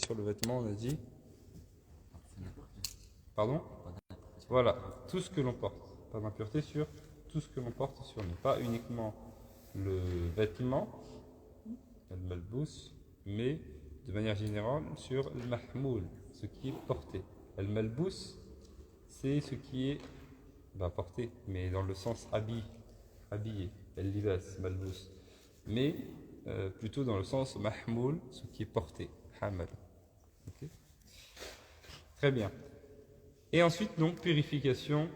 sur le vêtement, on a dit. Pardon? Voilà, tout ce que l'on porte. Pas d'impureté sur tout ce que l'on porte sur nous. Pas uniquement le vêtement, le malbous, mais de manière générale sur le mahmoul, ce qui est porté. Le malbous, c'est ce qui est porté, mais dans le sens habillé. El libas, malbous. Mais plutôt dans le sens mahmoul, ce qui est porté. Hamad. Okay. Très bien. Et ensuite, donc, purification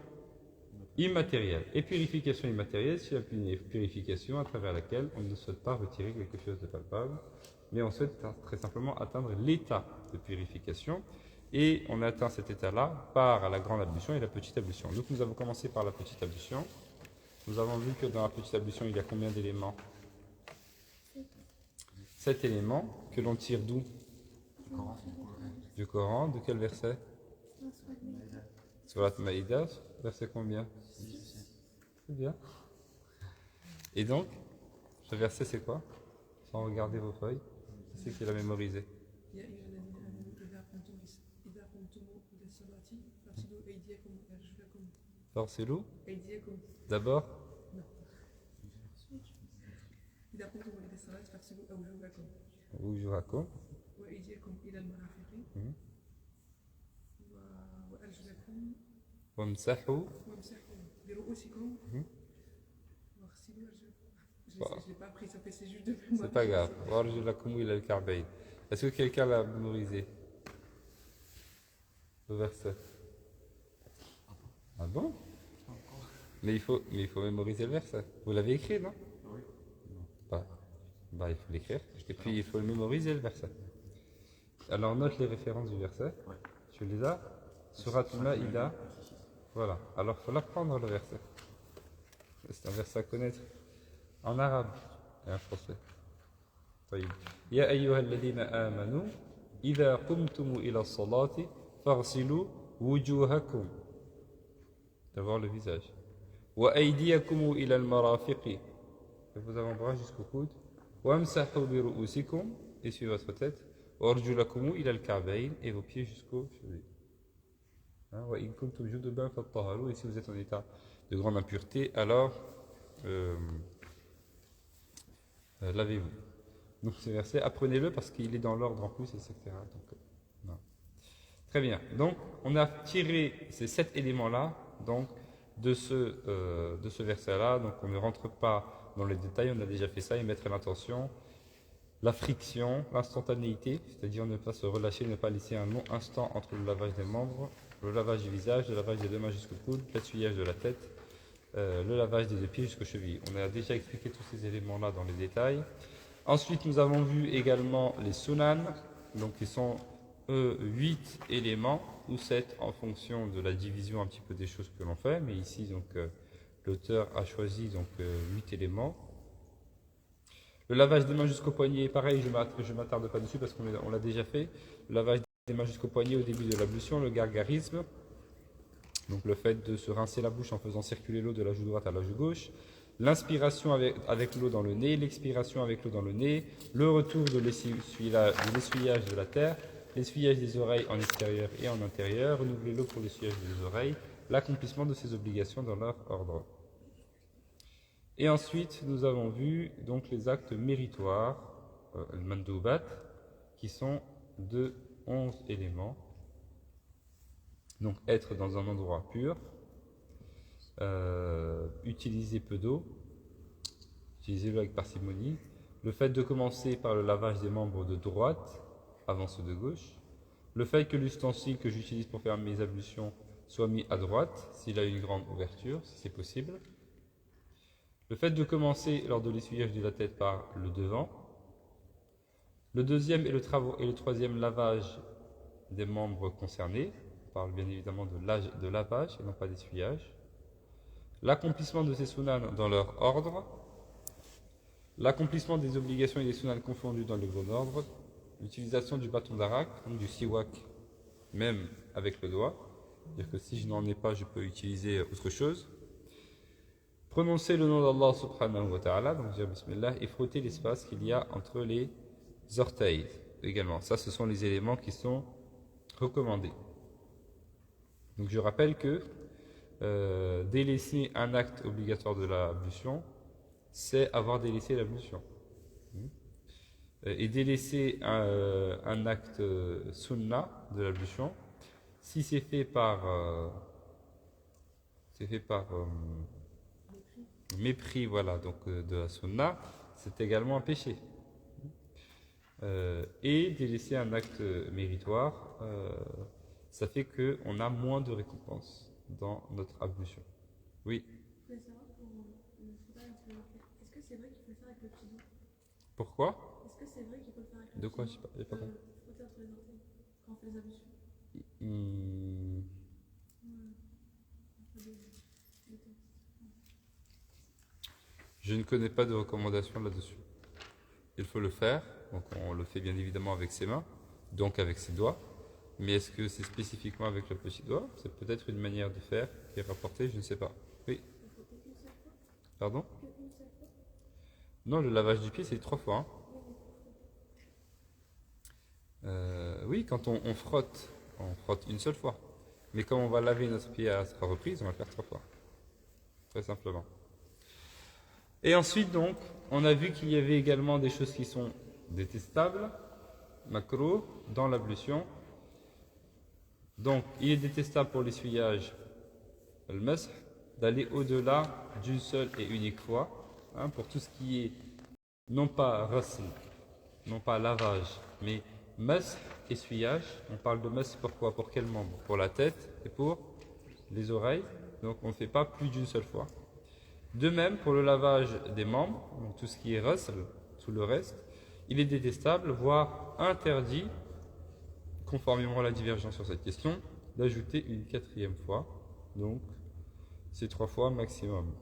immatérielle. Et purification immatérielle, c'est une purification à travers laquelle on ne souhaite pas retirer quelque chose de palpable, mais on souhaite très simplement atteindre l'état de purification. Et on atteint cet état-là par la grande ablution et la petite ablution. Donc nous avons commencé par la petite ablution. Nous avons vu que dans la petite ablution, il y a combien d'éléments? 7 éléments que l'on tire d'où? Du Coran. De quel verset? Surat Maïda, verset combien? C'est bien. Et donc, ce verset c'est quoi? Sans regarder vos feuilles, c'est qu'il a mémorisé. Forcez-le. D'abord. وجوهكم وامسحوا c'est pas grave. وارجلكم إلى الكعبين. Est-ce que quelqu'un l'a mémorisé? Le verset. Ah bon? Mais il faut mémoriser le verset. Vous l'avez écrit, non? Oui. Il faut l'écrire. Et puis il faut le mémoriser le verset. Alors note les références du verset. Ouais. Tu les as? Surat Maïda. Voilà. Alors il faut l'apprendre le verset. C'est un verset à connaître en arabe et en français. طيب. يا أيها الذين آمنوا إذا قمتم إلى الصلاة فاغسلوا وجوهكم. D'abord le visage. وأيديكم إلى المرافق. Vos avant-bras jusqu'au coude. وامسحوا برؤوسكم. Essuyez votre tête. وأرجلكم إلى الكعبين. Et vos pieds jusqu'aux chevilles. وإن كنتم جنبا فاطهروا. Et si vous êtes en état de grande impureté, alors lavez-vous. Donc ce verset, apprenez-le parce qu'il est dans l'ordre en plus, etc. Donc, non. Très bien. Donc on a tiré ces 7 éléments-là donc, de ce verset-là. Donc on ne rentre pas dans les détails, on a déjà fait ça, et mettre l'intention, la friction, l'instantanéité, c'est-à-dire ne pas se relâcher, ne pas laisser un long instant entre le lavage des membres, le lavage du visage, le lavage des deux mains jusqu'au coude, l'essuyage de la tête, le lavage des deux pieds jusqu'aux chevilles. On a déjà expliqué tous ces éléments-là dans les détails. Ensuite, nous avons vu également les sunan, donc qui sont 8 éléments, ou 7 en fonction de la division un petit peu des choses que l'on fait, mais ici, donc, l'auteur a choisi donc, 8 éléments. Le lavage des mains jusqu'au poignet, pareil, je ne m'attarde pas dessus parce qu'on l'a déjà fait. Le lavage des mains jusqu'au poignet au début de l'ablution, le gargarisme, donc le fait de se rincer la bouche en faisant circuler l'eau de la joue droite à la joue gauche, l'inspiration avec l'eau dans le nez, l'expiration avec l'eau dans le nez, le retour de l'essuyage de la terre, l'essuyage des oreilles en extérieur et en intérieur, renouveler l'eau pour l'essuyage des oreilles, l'accomplissement de ces obligations dans leur ordre. Et ensuite, nous avons vu donc les actes méritoires, le mandoubat, qui sont de 11 éléments. Donc être dans un endroit pur, utiliser peu d'eau, utilisez-le avec parcimonie, le fait de commencer par le lavage des membres de droite avant ceux de gauche, le fait que l'ustensile que j'utilise pour faire mes ablutions soit mis à droite, s'il a une grande ouverture, si c'est possible, le fait de commencer lors de l'essuyage de la tête par le devant, le deuxième et le troisième lavage des membres concernés, on parle bien évidemment de lavage et non pas d'essuyage, l'accomplissement de ces sunan dans leur ordre, l'accomplissement des obligations et des sunan confondus dans le bon ordre, l'utilisation du bâton d'arak, donc du siwak, même avec le doigt, c'est-à-dire que si je n'en ai pas, je peux utiliser autre chose. Prononcer le nom d'Allah subhanahu wa ta'ala, donc dire bismillah, et frotter l'espace qu'il y a entre les orteils. également. Ça, ce sont les éléments qui sont recommandés. Donc je rappelle que délaisser un acte obligatoire de l'ablution, c'est avoir délaissé l'ablution. Et délaisser un acte sunna de l'ablution, si c'est fait par mépris, voilà, donc de la sunna, c'est également un péché. Et délaisser un acte méritoire, ça fait qu'on a moins de récompense dans notre ablution. Oui. Je voulais savoir pour le soda est-ce que c'est vrai qu'il faut le faire avec le petit doigt? Pourquoi? Est-ce que c'est vrai qu'il faut le faire avec le De petit quoi? doigt? J'ai pas compris. Frotter entre les orteils quand on fait les ablutions. Hmm, Je ne connais pas de recommandation là-dessus. Il faut le faire, donc on le fait bien évidemment avec ses mains, donc avec ses doigts. Mais est-ce que c'est spécifiquement avec le petit doigt? C'est peut-être une manière de faire qui est rapportée, je ne sais pas. Oui. Pardon? Non, le lavage du pied, c'est 3 fois. Hein. Oui, quand on frotte une seule fois. Mais quand on va laver notre pied à 3 reprises, on va le faire 3 fois. Très simplement. Et ensuite, donc, on a vu qu'il y avait également des choses qui sont détestables, macro, dans l'ablution. Donc, il est détestable pour l'essuyage, le mash, d'aller au-delà d'une seule et unique fois, hein, pour tout ce qui est, non pas rasl, non pas lavage, mais mash, essuyage. On parle de mash pourquoi? Pour quel membre? Pour la tête et pour les oreilles. Donc, on ne fait pas plus d'une seule fois. De même, pour le lavage des membres, donc tout ce qui est rasl, tout le reste, il est détestable, voire interdit, conformément à la divergence sur cette question, d'ajouter une 4e fois. Donc, c'est 3 fois maximum.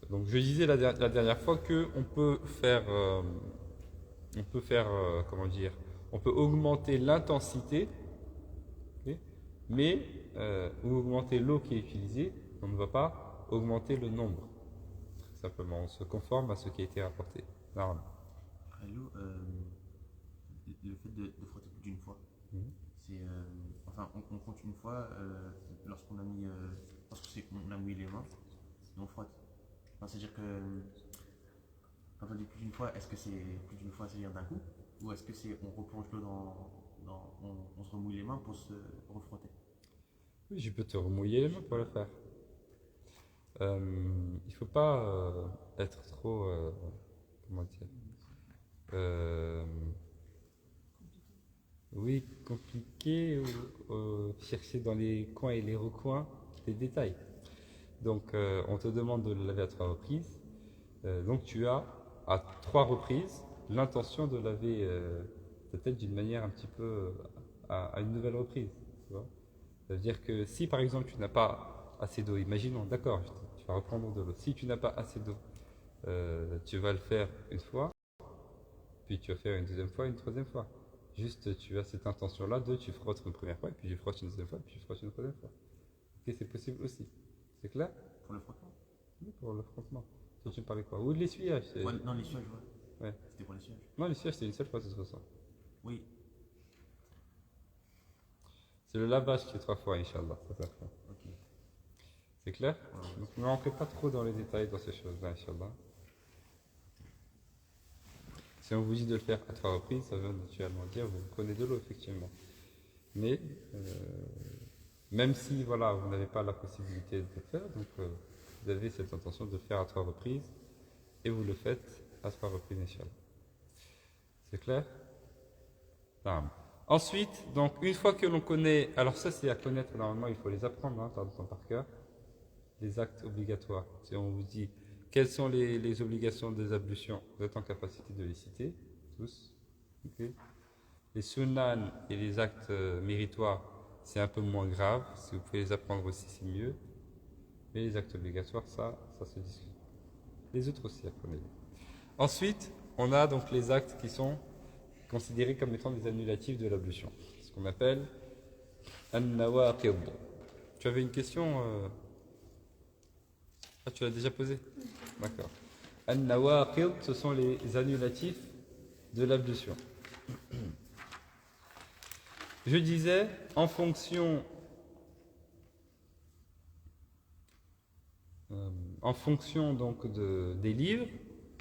Donc, je disais la dernière fois que on peut faire, comment dire, on peut augmenter l'intensité, okay, mais ou augmenter l'eau qui est utilisée, on ne va pas augmenter le nombre. Très simplement, on se conforme à ce qui a été rapporté. Non. L'eau, le fait de frotter plus d'une fois, c'est, enfin, on compte une fois lorsqu'on a mis, lorsqu'on a mouillé les mains, et on frotte. Enfin, c'est-à-dire que quand on dit plus d'une fois, est-ce que c'est plus d'une fois, c'est-à-dire d'un coup, ou est-ce que c'est on replonge l'eau on se remouille les mains pour se refrotter? Oui, je peux te remouiller les mains pour le faire. Il ne faut pas être trop, comment dire, oui, compliqué ou chercher dans les coins et les recoins des détails. Donc, on te demande de le laver à 3 reprises. Donc, tu as à 3 reprises l'intention de laver ta tête d'une manière un petit peu à une nouvelle reprise. Tu vois. Ça veut dire que si par exemple tu n'as pas assez d'eau, imaginons, d'accord, tu vas reprendre de l'eau. Si tu n'as pas assez d'eau, tu vas le faire une fois, puis tu vas faire une deuxième fois, une troisième fois. Juste, tu as cette intention-là de tu frottes une première fois, puis tu frottes une deuxième fois, puis tu frottes une troisième fois. Ok, c'est possible aussi. C'est clair? Pour le frottement? Oui, pour le frottement. Toi, tu me parlais quoi? Ou de l'essuyage? Ouais, non, l'essuyage, ouais. Ouais. C'était pour l'essuyage. Non, l'essuyage, c'est une seule fois, de toute façon. Oui. C'est le lavage qui est 3 fois, Inch'Allah. Ok. C'est clair? Ouais. Donc, ne rentrez pas trop dans les détails dans ces choses-là, Inch'Allah. Si on vous dit de le faire à 3 reprises, ça veut naturellement dire que vous prenez de l'eau, effectivement. Mais, même si voilà, vous n'avez pas la possibilité de le faire, donc vous avez cette intention de le faire à 3 reprises, et vous le faites à 3 reprises, Inch'Allah. C'est clair? Non. Ensuite, donc, une fois que l'on connaît, alors ça c'est à connaître, normalement il faut les apprendre hein, par cœur, les actes obligatoires. Si on vous dit quelles sont les obligations des ablutions, vous êtes en capacité de les citer, tous. Okay. Les sunan et les actes méritoires, c'est un peu moins grave, si vous pouvez les apprendre aussi c'est mieux. Mais les actes obligatoires, ça se discute. Les autres aussi, apprenez-les. Ensuite, on a donc les actes qui sont considérés comme étant des annulatifs de l'ablution. Ce qu'on appelle an-nawaqid. Tu avais une question Ah, tu l'as déjà posée? D'accord. An-nawaqid, ce sont les annulatifs de l'ablution. Je disais, en fonction donc des livres,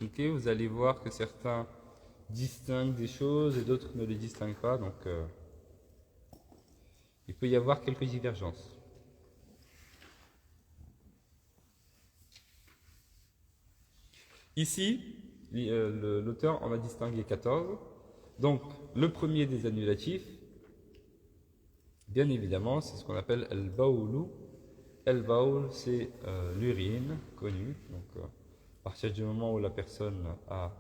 ok, vous allez voir que certains distinguent des choses et d'autres ne les distinguent pas, donc il peut y avoir quelques divergences. Ici, l'auteur en a distingué 14. Donc, le premier des annulatifs, bien évidemment, c'est ce qu'on appelle al-bawlu. Al-bawl, c'est l'urine, connue. Donc, à partir du moment où la personne a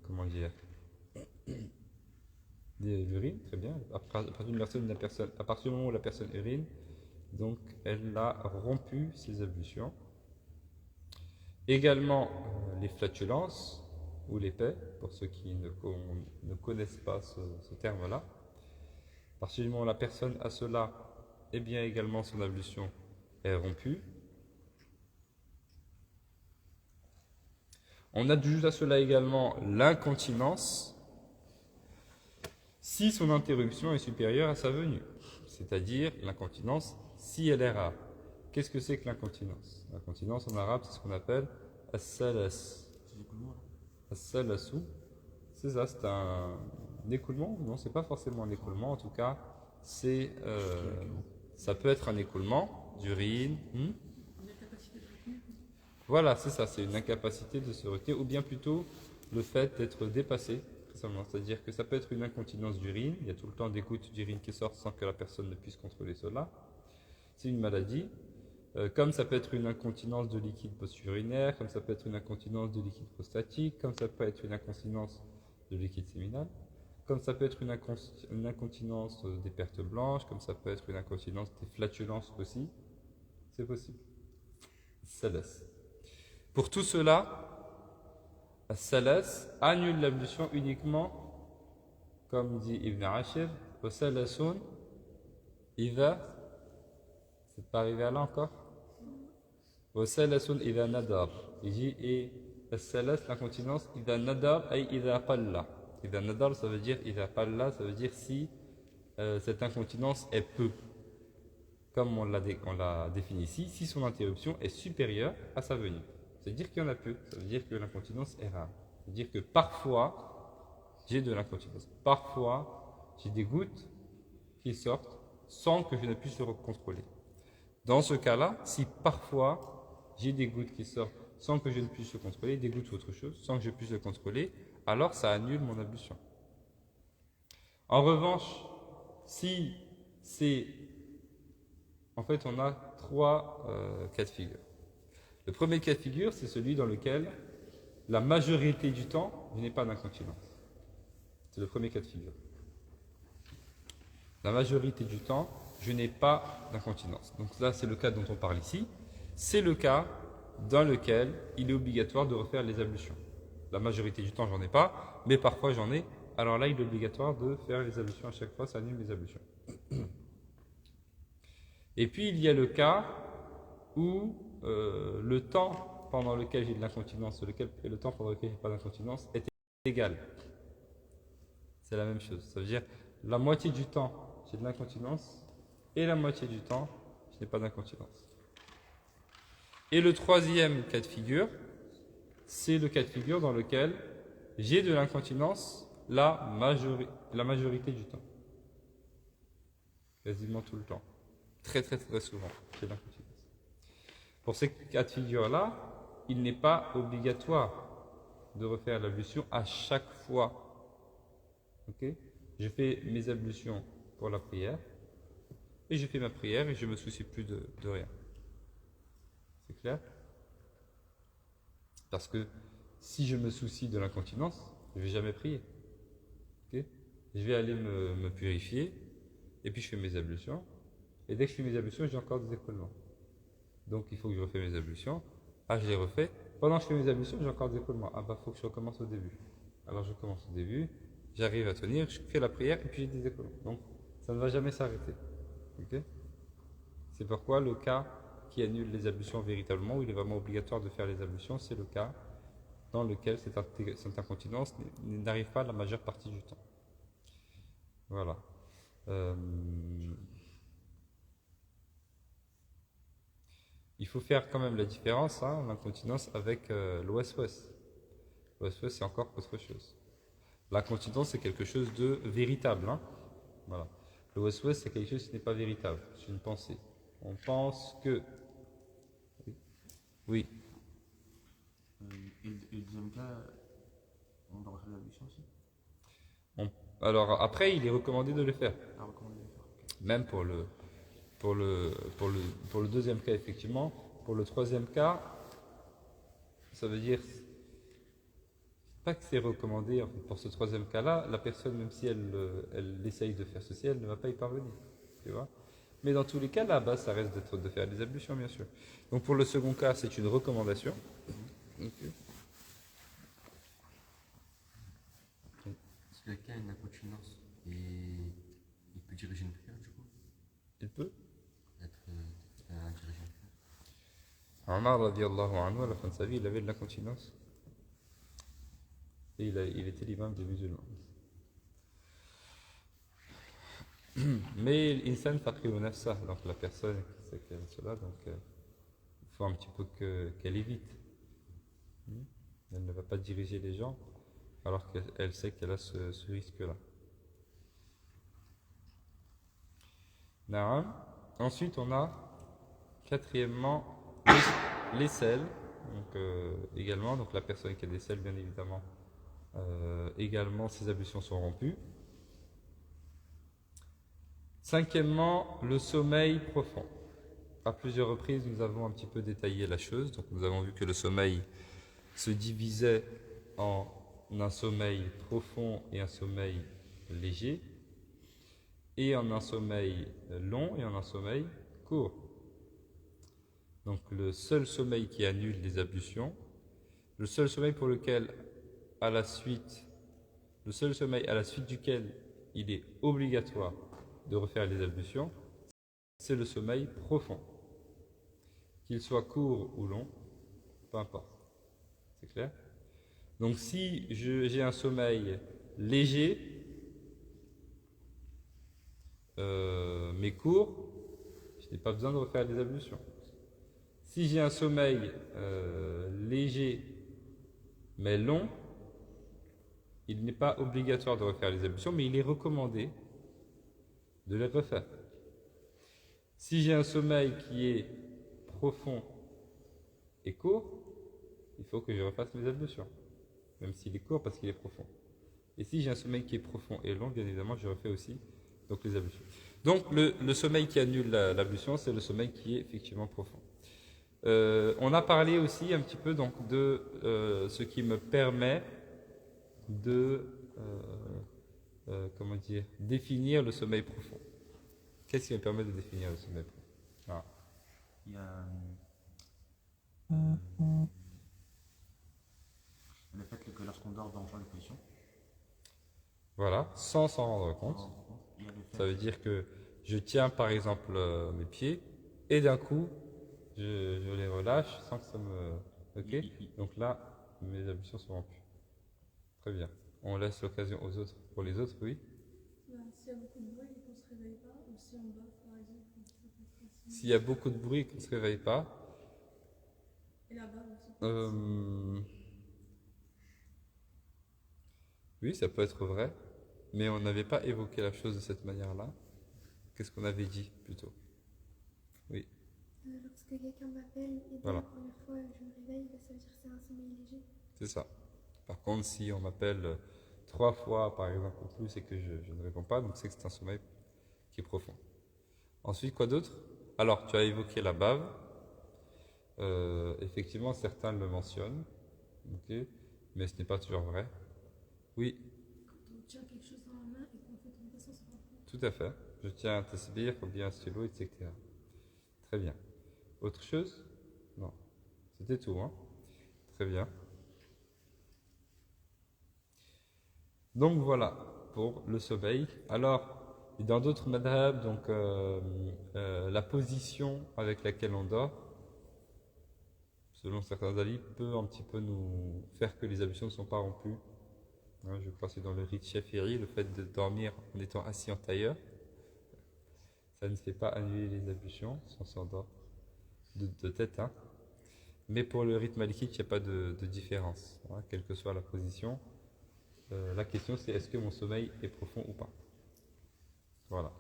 comment dire, l'urine, très bien. À partir du moment où la personne urine, donc elle a rompu ses ablutions. Également les flatulences ou les paix, pour ceux qui ne connaissent pas ce terme-là. À partir du moment où la personne a cela, eh bien également son ablution est rompue. On ajoute à cela également l'incontinence si son interruption est supérieure à sa venue, c'est-à-dire l'incontinence si elle est rare. Qu'est-ce que c'est que l'incontinence? L'incontinence en arabe, c'est ce qu'on appelle as-salas. As-salasu, c'est ça, c'est un écoulement? Non, c'est pas forcément un écoulement, en tout cas, ça peut être un écoulement d'urine. Voilà, c'est ça, c'est une incapacité de se retenir, ou bien plutôt le fait d'être dépassé, c'est-à-dire que ça peut être une incontinence d'urine, il y a tout le temps des gouttes d'urine qui sortent sans que la personne ne puisse contrôler cela. C'est une maladie, comme ça peut être une incontinence de liquide post-urinaire, comme ça peut être une incontinence de liquide prostatique, comme ça peut être une incontinence de liquide séminal, comme ça peut être une incontinence des pertes blanches, comme ça peut être une incontinence des flatulences aussi, c'est possible. Salas. Pour tout cela, Salas annule l'ablution uniquement, comme dit Ibn Ashir, au Salasun, Iva, c'est pas arrivé à là encore? Au Salasun, Iva Nadar. Il dit, et Salas, l'incontinence, Iva Nadar, et Iva Qalla. Iva Nadar, ça veut dire, Iva Qalla, ça veut dire si cette incontinence est peu. Comme on l'a défini ici, si son interruption est supérieure à sa venue. C'est-à-dire qu'il y en a peu, ça veut dire que l'incontinence est rare. C'est-à-dire que parfois, j'ai de l'incontinence. Parfois, j'ai des gouttes qui sortent sans que je ne puisse le contrôler. Dans ce cas-là, si parfois, j'ai des gouttes qui sortent sans que je ne puisse le contrôler, des gouttes ou autre chose, sans que je puisse le contrôler, alors ça annule mon ablution. En revanche, si c'est... En fait, on a trois cas de figure. Le premier cas de figure, c'est celui dans lequel la majorité du temps, je n'ai pas d'incontinence. C'est le premier cas de figure. La majorité du temps, je n'ai pas d'incontinence. Donc là, c'est le cas dont on parle ici. C'est le cas dans lequel il est obligatoire de refaire les ablutions. La majorité du temps, j'en ai pas, mais parfois j'en ai. Alors là, il est obligatoire de faire les ablutions à chaque fois, ça annule les ablutions. Et puis, il y a le cas où le temps pendant lequel j'ai de l'incontinence et le temps pendant lequel je n'ai pas d'incontinence est égal. C'est la même chose. Ça veut dire la moitié du temps, j'ai de l'incontinence et la moitié du temps, je n'ai pas d'incontinence. Et le troisième cas de figure, c'est le cas de figure dans lequel j'ai de l'incontinence la majorité du temps. Quasiment tout le temps. Très très très souvent, j'ai de l'incontinence. Pour ces cas de figure-là, il n'est pas obligatoire de refaire l'ablution à chaque fois. Okay? Je fais mes ablutions pour la prière, et je fais ma prière et je ne me soucie plus de rien. C'est clair? Parce que si je me soucie de l'incontinence, je ne vais jamais prier. Okay? Je vais aller me purifier, et puis je fais mes ablutions, et dès que je fais mes ablutions, j'ai encore des écoulements. Donc il faut que je refais mes ablutions. Ah, je les refais. Pendant que je fais mes ablutions, j'ai encore des écoulements. Ah, bah, il faut que je recommence au début. Alors je commence au début, j'arrive à tenir, je fais la prière et puis j'ai des écoulements. Donc ça ne va jamais s'arrêter. Okay? C'est pourquoi le cas qui annule les ablutions véritablement, où il est vraiment obligatoire de faire les ablutions, c'est le cas dans lequel cette incontinence n'arrive pas la majeure partie du temps. Voilà. Il faut faire quand même la différence, hein, l'incontinence avec l'OSOS. L'OSOS, c'est encore autre chose. L'incontinence, c'est quelque chose de véritable. Hein. Voilà. L'OSOS, c'est quelque chose qui n'est pas véritable. C'est une pensée. On pense que... Oui. Et le deuxième cas, on doit refaire l'ablution aussi. Alors après, il est recommandé de le faire. Ah, recommandé de le faire. Ok. Même pour le deuxième cas, effectivement. Pour le troisième cas, ça veut dire pas que c'est recommandé. En fait, pour ce troisième cas-là, la personne, même si elle essaye de faire ceci, elle ne va pas y parvenir. Tu vois. Mais dans tous les cas, là-bas, ça reste de faire des ablutions, bien sûr. Donc pour le second cas, c'est une recommandation. Okay. Est-ce que quelqu'un a une incontinence et il peut diriger une prière du coup? Il peut. Être diriger une prière. Omar, radiallahu anhu, à la fin de sa vie, il avait de l'incontinence. Et il était l'imam des musulmans. Mais l'insan faqihu nafsah, donc la personne qui sait qu'elle a cela, donc il faut un petit peu qu'elle évite. Elle ne va pas diriger les gens alors qu'elle sait qu'elle a ce risque-là. Naam. Ensuite, on a quatrièmement les selles. Donc, également, donc la personne qui a des selles, bien évidemment, également ses ablutions sont rompues. Cinquièmement, le sommeil profond. À plusieurs reprises, nous avons un petit peu détaillé la chose. Donc, nous avons vu que le sommeil se divisait en un sommeil profond et un sommeil léger, et en un sommeil long et en un sommeil court. Donc, le seul sommeil qui annule les ablutions, le seul sommeil pour lequel, le seul sommeil à la suite duquel il est obligatoire de refaire les ablutions, c'est le sommeil profond. Qu'il soit court ou long, peu importe. C'est clair? Donc si j'ai un sommeil léger, mais court, je n'ai pas besoin de refaire les ablutions. Si j'ai un sommeil léger, mais long, il n'est pas obligatoire de refaire les ablutions, mais il est recommandé de les refaire. Si j'ai un sommeil qui est profond et court, il faut que je refasse mes ablutions, même s'il est court parce qu'il est profond. Et si j'ai un sommeil qui est profond et long, bien évidemment, je refais aussi donc, les ablutions. Donc le sommeil qui annule l'ablution, c'est le sommeil qui est effectivement profond. On a parlé aussi un petit peu donc, de ce qui me permet de définir le sommeil profond. Qu'est-ce qui me permet de définir le sommeil profond? Ah. Il y a le fait que lorsqu'on dort dans le position, Voilà, sans s'en rendre compte. Ça veut dire que je tiens par exemple mes pieds et d'un coup je les relâche sans que ça me... Ok. Donc là, mes ablutions sont rompues. Très bien. On laisse l'occasion aux autres. Pour les autres, oui. S'il y a beaucoup de bruit et qu'on ne se réveille pas, ou si on dort par exemple, ça peut être aussi. S'il y a beaucoup de bruit et qu'on ne se réveille pas, Et là-bas aussi. oui, ça peut être vrai, mais on n'avait pas évoqué la chose de cette manière-là. Qu'est-ce qu'on avait dit plutôt? Oui. Lorsque quelqu'un m'appelle et Voilà. la première fois je me réveille, ça veut dire que c'est un sommeil léger. C'est ça. Par contre, si on m'appelle 3 fois, par exemple, ou plus, et que je ne réponds pas, donc c'est que c'est un sommeil qui est profond. Ensuite, quoi d'autre? Alors, tu as évoqué la bave. Effectivement, certains le mentionnent, okay, mais ce n'est pas toujours vrai. Oui, Quand on tient quelque chose dans la main et qu'on fait tomber sans se rendre compte. tout à fait. Je tiens un tasbih ou bien un stylo, etc. Très bien. Autre chose? Non. C'était tout, hein? Très bien. Donc voilà pour le sommeil. Alors, dans d'autres madhab, donc la position avec laquelle on dort, selon certains avis, peut un petit peu nous faire que les ablutions ne sont pas rompues. Hein, je crois que c'est dans le rite Shafi'i, le fait de dormir en étant assis en tailleur, ça ne fait pas annuler les ablutions si on s'endort de tête. Hein. Mais pour le rite malikite, il n'y a pas de différence, hein, quelle que soit la position. La question c'est est-ce que mon sommeil est profond ou pas. Voilà.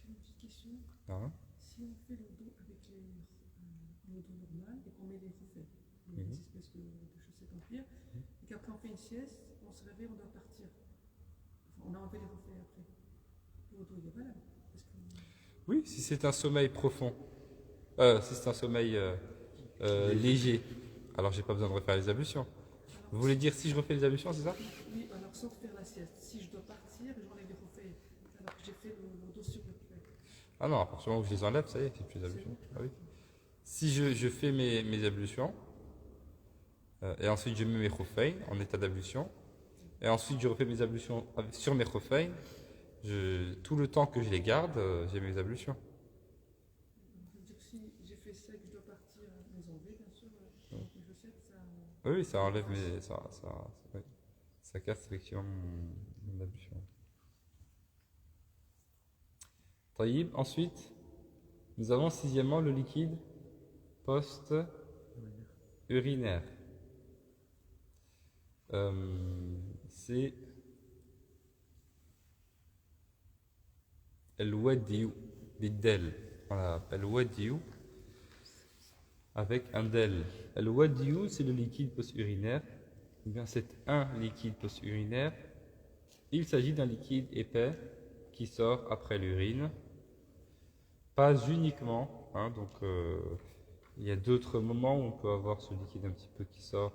J'ai une petite question. Hein. Si on fait le dos avec le dos normal et qu'on met les reflets, des espèces de chaussettes en cuir, et qu'après on fait une sieste, on se réveille, on doit partir. Enfin, on a enlevé les reflets après. Le dos, il est valable. Parce que... Oui, si c'est un sommeil profond, si c'est un sommeil léger, alors j'ai pas besoin de refaire les ablutions. Vous voulez dire si je refais les ablutions, c'est ça? Oui, alors sans faire la sieste. Si je dois partir et j'enlève les reflets, alors que j'ai fait le dos sur le reflet. Ah non, à partir du moment où je les enlève, ça y est, c'est plus les ablutions. Ah oui. Si je fais mes ablutions, et ensuite je mets mes khuffayn en état d'ablution, et ensuite je refais mes ablutions sur mes khuffayn, tout le temps que je les garde, j'ai mes ablutions. Ça veut dire que si j'ai fait ça et que je dois partir, les enlever, bien sûr, mes chaussettes, ça... Oui, ça enlève oui, ça casse effectivement mon ablution. Taïb. Ensuite, nous avons sixièmement le liquide post-urinaire. C'est el-wadiyu bid-del. On l'appelle el-wadiyu avec un del. El-wadiyu, c'est le liquide post-urinaire. Eh bien, c'est un liquide post-urinaire. Il s'agit d'un liquide épais qui sort après l'urine. Pas uniquement, hein, donc il y a d'autres moments où on peut avoir ce liquide un petit peu qui sort.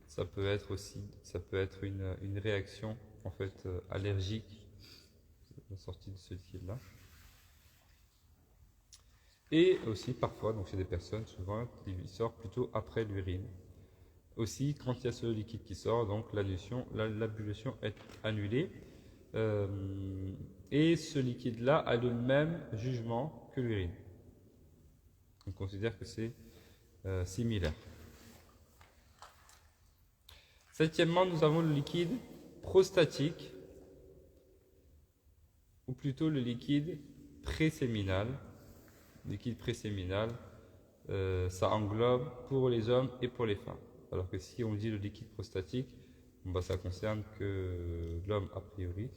Ça peut être une réaction en fait allergique la sortie de ce liquide-là. Et aussi parfois, donc chez des personnes, souvent, il sort plutôt après l'urine. Aussi, quand il y a ce liquide qui sort, donc l'ablution est annulée. Et ce liquide-là a le même jugement que l'urine. On considère que c'est similaire. Septièmement, nous avons le liquide prostatique, ou plutôt le liquide préséminal. Le liquide préséminal, ça englobe pour les hommes et pour les femmes. Alors que si on dit le liquide prostatique, bah, ça concerne que l'homme a priori.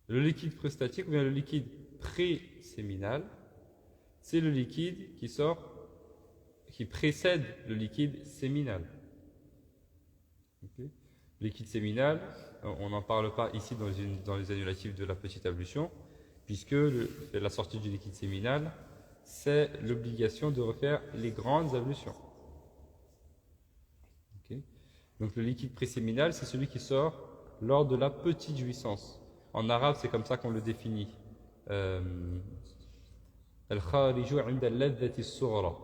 Le liquide prostatique ou bien le liquide préséminal, c'est le liquide qui précède le liquide séminal. Okay. Le liquide séminal, on n'en parle pas ici dans les annulatifs de la petite ablution, puisque la sortie du liquide séminal, c'est l'obligation de refaire les grandes ablutions. Okay. Donc le liquide préséminal, c'est celui qui sort lors de la petite jouissance. En arabe, c'est comme ça qu'on le définit. Al-khariju 'inda al-ladhati as-sughra,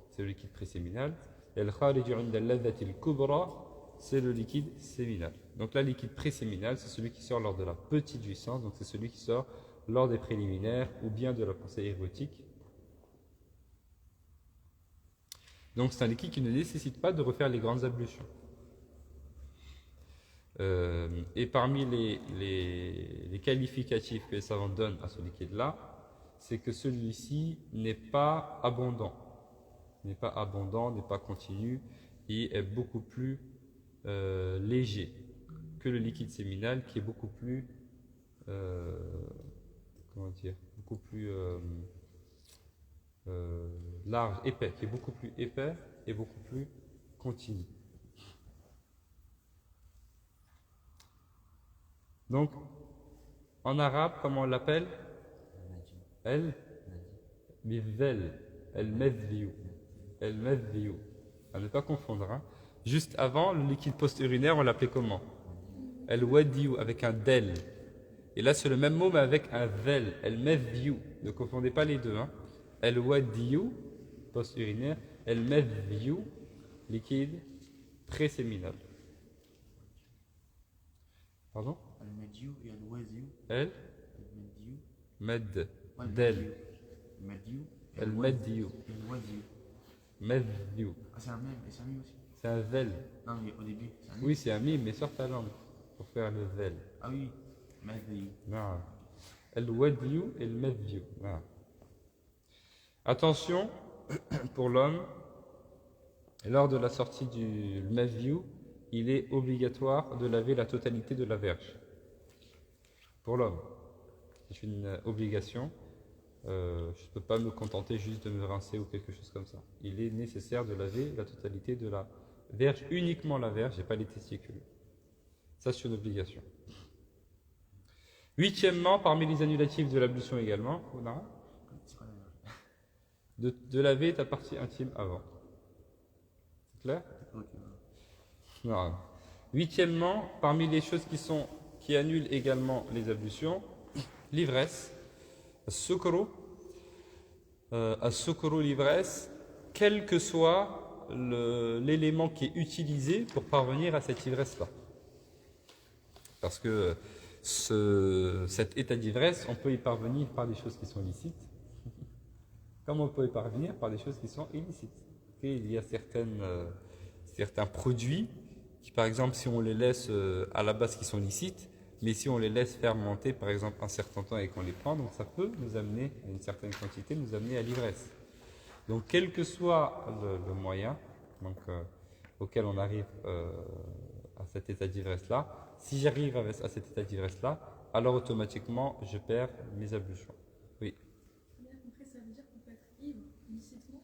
c'est le liquide préséminal. Et al-khariju 'inda al-ladhati al-kubra, c'est le liquide séminal. Donc là, le liquide préséminal, c'est celui qui sort lors de la petite jouissance, donc c'est celui qui sort lors des préliminaires ou bien de la pensée érotique. Donc c'est un liquide qui ne nécessite pas de refaire les grandes ablutions. Et parmi les qualificatifs que les savants donnent à ce liquide-là, c'est que celui-ci n'est pas abondant, n'est pas continu, et est beaucoup plus léger que le liquide séminal, qui est beaucoup plus beaucoup plus large, épais, qui est beaucoup plus épais et beaucoup plus continu. Donc, en arabe, comment on l'appelle? El-Mivvel, El-Medviou, El-Medviou. À ne pas confondre. Hein. Juste avant, le liquide post-urinaire, on l'appelait comment? El-Wadiou, avec un del. Et là, c'est le même mot, mais avec un vel. El-Medviou. Ne confondez pas les deux. Hein. El-Wadiou, post-urinaire. El-Medviou, liquide préséminal. Pardon? Al-Medjiou et Al-Waziou. El Al-Medjiou. Med Ouais, Del. Madiou. El-Maddiou. El-Wadiou. Maddiou. Ah, c'est un même, et c'est un mime aussi. C'est un vel. Non, mais au début, c'est un mime. Oui, c'est un mime, mais sort ta langue pour faire le vel. Ah oui, Madiou. Non. El-Wadiou et el-Maddiou. Voilà. Attention, pour l'homme, lors de la sortie du Maddiou, il est obligatoire de laver la totalité de la verge. Pour l'homme, c'est une obligation. Je ne peux pas me contenter juste de me rincer ou quelque chose comme ça. Il est nécessaire de laver la totalité de la verge, uniquement la verge et pas les testicules. Ça, c'est une obligation. Huitièmement, parmi les annulatifs de l'ablution également, C'est quoi la verge? de laver ta partie intime avant. C'est clair? Ok. Non. Huitièmement, parmi les choses qui annulent également les ablutions, l'ivresse, as-sukru, l'ivresse, quel que soit l'élément qui est utilisé pour parvenir à cette ivresse-là. Parce que cet état d'ivresse, on peut y parvenir par des choses qui sont licites, comme on peut y parvenir par des choses qui sont illicites. Et il y a certains produits qui, par exemple, si on les laisse à la base qui sont licites, mais si on les laisse fermenter, par exemple, un certain temps et qu'on les prend, donc ça peut nous amener, à une certaine quantité, nous amener à l'ivresse. Donc, quel que soit le moyen auquel on arrive à cet état d'ivresse-là, si j'arrive à cet état d'ivresse-là, alors automatiquement, je perds mes ablutions. Oui. Bien compris, ça veut dire qu'on peut être ivre licitement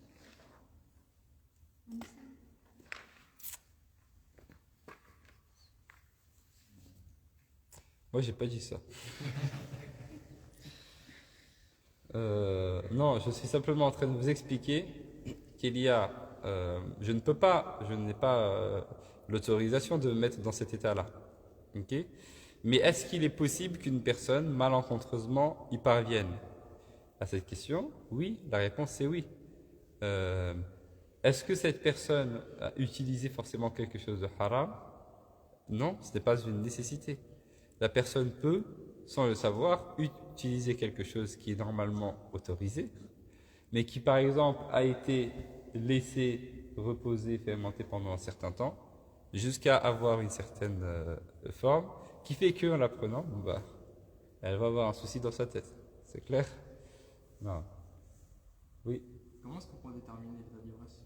en islam. Moi, j'ai pas dit ça. Non, je suis simplement en train de vous expliquer qu'il y a, je n'ai pas l'autorisation de me mettre dans cet état-là. Ok? Mais est-ce qu'il est possible qu'une personne malencontreusement y parvienne? À cette question, oui, la réponse est oui. Est-ce que cette personne a utilisé forcément quelque chose de haram? Non, ce n'est pas une nécessité. La personne peut, sans le savoir, utiliser quelque chose qui est normalement autorisé, mais qui par exemple a été laissé reposer, fermenter pendant un certain temps, jusqu'à avoir une certaine forme, qui fait qu'en la prenant, elle va avoir un souci dans sa tête. C'est clair? Non. Oui. Comment est-ce qu'on peut déterminer l'état d'ivresse?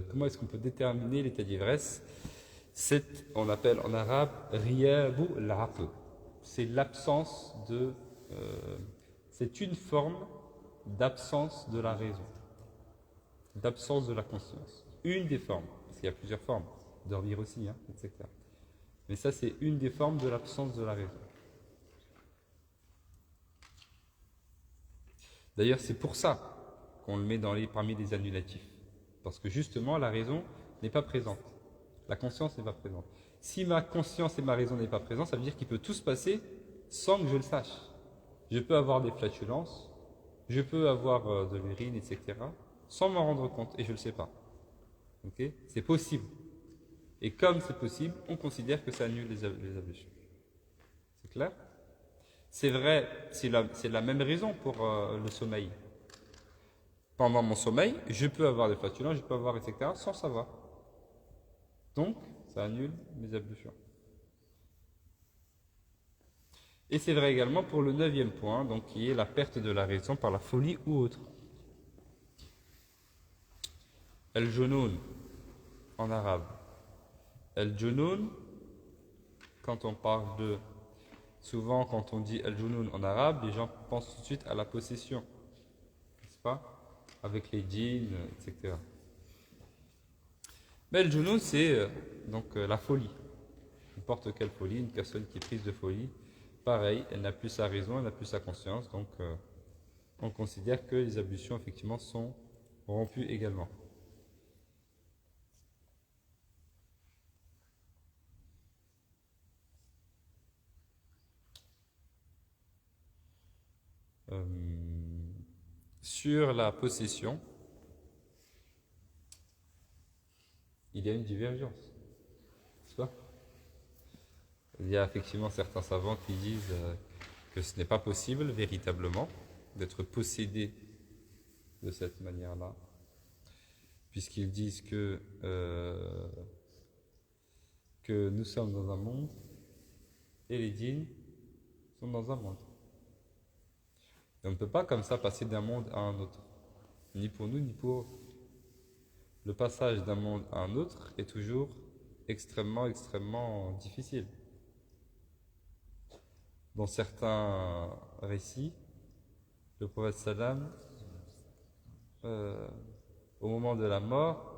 Comment est-ce qu'on peut déterminer l'état d'ivresse? On appelle en arabe riyabu al-aql. C'est l'absence c'est une forme d'absence de la raison, d'absence de la conscience. Une des formes, parce qu'il y a plusieurs formes, dormir aussi, etc. Mais ça, c'est une des formes de l'absence de la raison. D'ailleurs, c'est pour ça qu'on le met parmi les annulatifs. Parce que justement, la raison n'est pas présente. La conscience n'est pas présente. Si ma conscience et ma raison n'est pas présente, ça veut dire qu'il peut tout se passer sans que je le sache. Je peux avoir des flatulences, je peux avoir de l'urine, etc., sans m'en rendre compte, et je ne le sais pas. Okay? C'est possible. Et comme c'est possible, on considère que ça annule les ablutions. C'est clair? C'est vrai, c'est la même raison pour le sommeil. Pendant mon sommeil, je peux avoir des flatulences, je peux avoir, etc., sans savoir. Donc, ça annule mes ablutions. Et c'est vrai également pour le 9e point, donc qui est la perte de la raison par la folie ou autre. El-Junoun, en arabe. El-Junoun, quand on parle de... Souvent, quand on dit El-Junoun en arabe, les gens pensent tout de suite à la possession. N'est-ce pas? Avec les djinns, etc. Mais le Junoun, c'est la folie. N'importe quelle folie, une personne qui est prise de folie, pareil, elle n'a plus sa raison, elle n'a plus sa conscience, donc on considère que les ablutions, effectivement, sont rompues également. Sur la possession, il y a une divergence, n'est-ce pas? Il y a effectivement certains savants qui disent que ce n'est pas possible véritablement, d'être possédés de cette manière-là, puisqu'ils disent que nous sommes dans un monde et les djinns sont dans un monde. Et on ne peut pas comme ça passer d'un monde à un autre, ni pour nous, ni pour eux. Le passage d'un monde à un autre est toujours extrêmement, extrêmement difficile. Dans certains récits, le prophète sallam, au moment de la mort,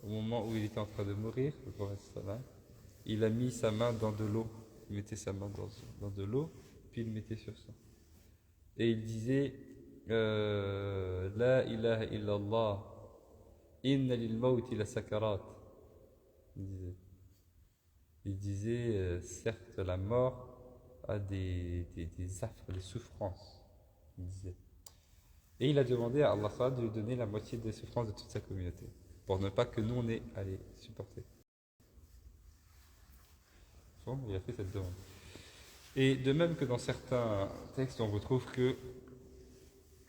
au moment où il était en train de mourir, le prophète sallam, il a mis sa main dans de l'eau. Il mettait sa main dans de l'eau, puis il mettait sur ça. Et il disait La ilaha illallah, inna lil mawti la sakarat. Il disait certes, la mort a des affres, des souffrances. Il disait. Et il a demandé à Allah de lui donner la moitié des souffrances de toute sa communauté, pour ne pas que nous on ait à les supporter. Bon, il a fait cette demande. Et de même que dans certains textes, on retrouve que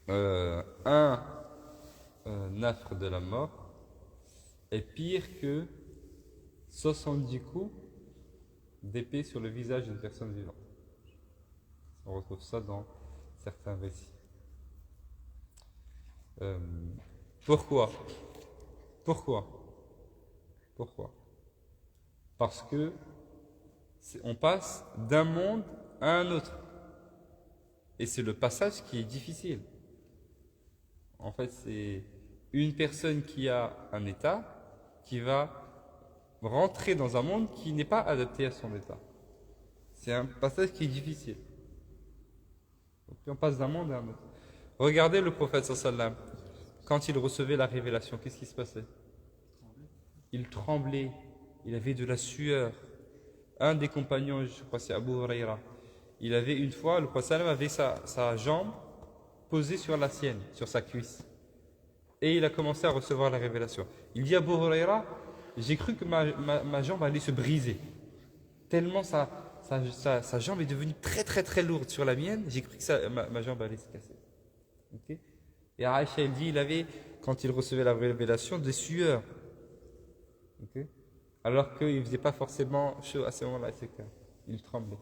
un affre de la mort est pire que 70 coups d'épée sur le visage d'une personne vivante. On retrouve ça dans certains récits. Pourquoi? Parce que on passe d'un monde à un autre. Et c'est le passage qui est difficile. En fait, c'est une personne qui a un état qui va rentrer dans un monde qui n'est pas adapté à son état. C'est un passage qui est difficile. Donc, on passe d'un monde à un autre. Regardez le prophète sallam. Quand il recevait la révélation, qu'est-ce qui se passait? Il tremblait, il avait de la sueur. Un des compagnons, je crois c'est Abu Huraira, il avait une fois, le prophète sallam avait sa jambe posée sur la sienne, sur sa cuisse. Et il a commencé à recevoir la révélation. Il dit à Abu Huraira, j'ai cru que ma jambe allait se briser. Tellement sa jambe est devenue très très très lourde sur la mienne, j'ai cru que ma jambe allait se casser. Okay? Et Aïcha, elle dit, il avait, quand il recevait la révélation, des sueurs. Okay? Alors qu'il ne faisait pas forcément chaud à ce moment-là, etc. Il tremblait.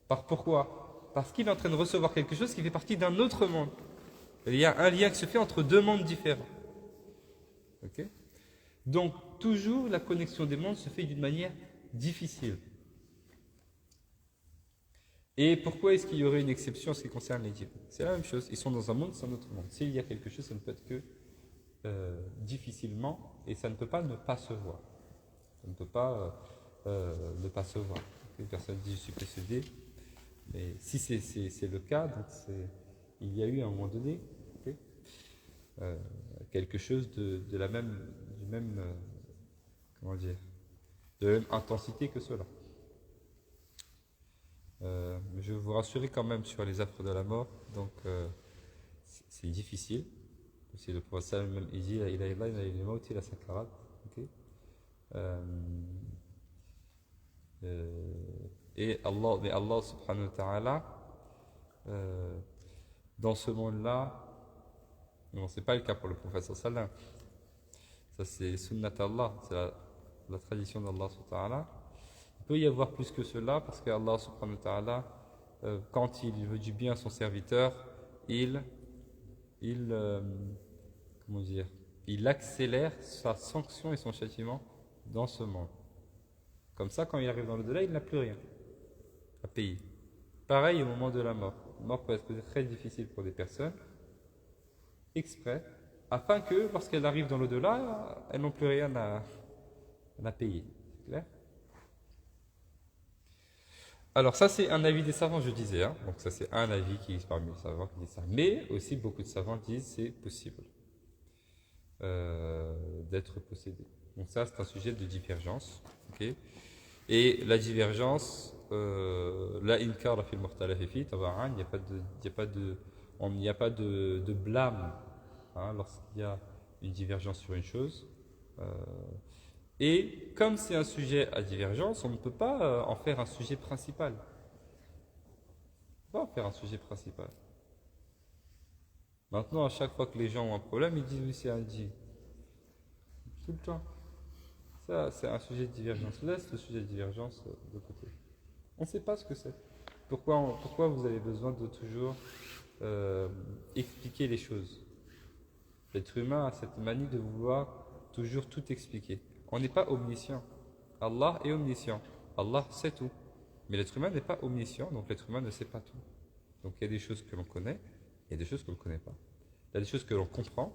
Pourquoi? Parce qu'il est en train de recevoir quelque chose qui fait partie d'un autre monde. Il y a un lien qui se fait entre deux mondes différents. Okay? Donc, toujours, la connexion des mondes se fait d'une manière difficile. Et pourquoi est-ce qu'il y aurait une exception en ce qui concerne les djinns? C'est la même chose. Ils sont dans un monde, c'est un autre monde. S'il y a quelque chose, ça ne peut être que difficilement, et ça ne peut pas ne pas se voir. Ça ne peut pas ne pas se voir. Une personne dit je suis possédé, mais si c'est le cas, donc il y a eu à un moment donné quelque chose de la même comment dire, de la même intensité que cela. Je vais vous rassurer quand même sur les affres de la mort. Donc c'est difficile. C'est le prophète même il dit la sakarat. Et Allah subhanahu wa ta'ala dans ce monde-là, non, c'est pas le cas pour le prophète sallallahu alayhi wa sallam. Ça c'est sunnat Allah, c'est la tradition d'Allah subhanahu wa ta'ala. Il peut y avoir plus que cela parce que Allah subhanahu wa ta'ala, quand il veut du bien à son serviteur, comment dire, il accélère sa sanction et son châtiment dans ce monde. Comme ça, quand il arrive dans l'au-delà, il n'a plus rien à payer. Pareil au moment de la mort. La mort peut être très difficile pour des personnes, exprès, afin que, lorsqu'elles arrivent dans l'au-delà, elles n'ont plus rien à payer. C'est clair? Alors ça, c'est un avis des savants, je disais. Hein. Donc ça, c'est un avis qui existe parmi les savants qui disent ça. Mais aussi, beaucoup de savants disent c'est possible d'être possédé. Donc ça, c'est un sujet de divergence. Okay. Et la divergence, la inkar fil mukhtalaf fi tab'an, il n'y a pas de blâme hein, lorsqu'il y a une divergence sur une chose. Et comme c'est un sujet à divergence, on ne peut pas en faire un sujet principal. On ne peut pas en faire un sujet principal. Maintenant, à chaque fois que les gens ont un problème, ils disent oui, c'est un djinn. Tout le temps. Ça, c'est un sujet de divergence. Laisse le sujet de divergence de côté. On ne sait pas ce que c'est. Pourquoi vous avez besoin de toujours expliquer les choses? L'être humain a cette manie de vouloir toujours tout expliquer. On n'est pas omniscient. Allah est omniscient. Allah sait tout. Mais l'être humain n'est pas omniscient, donc l'être humain ne sait pas tout. Donc il y a des choses que l'on connaît, il y a des choses qu'on ne connaît pas. Il y a des choses que l'on comprend,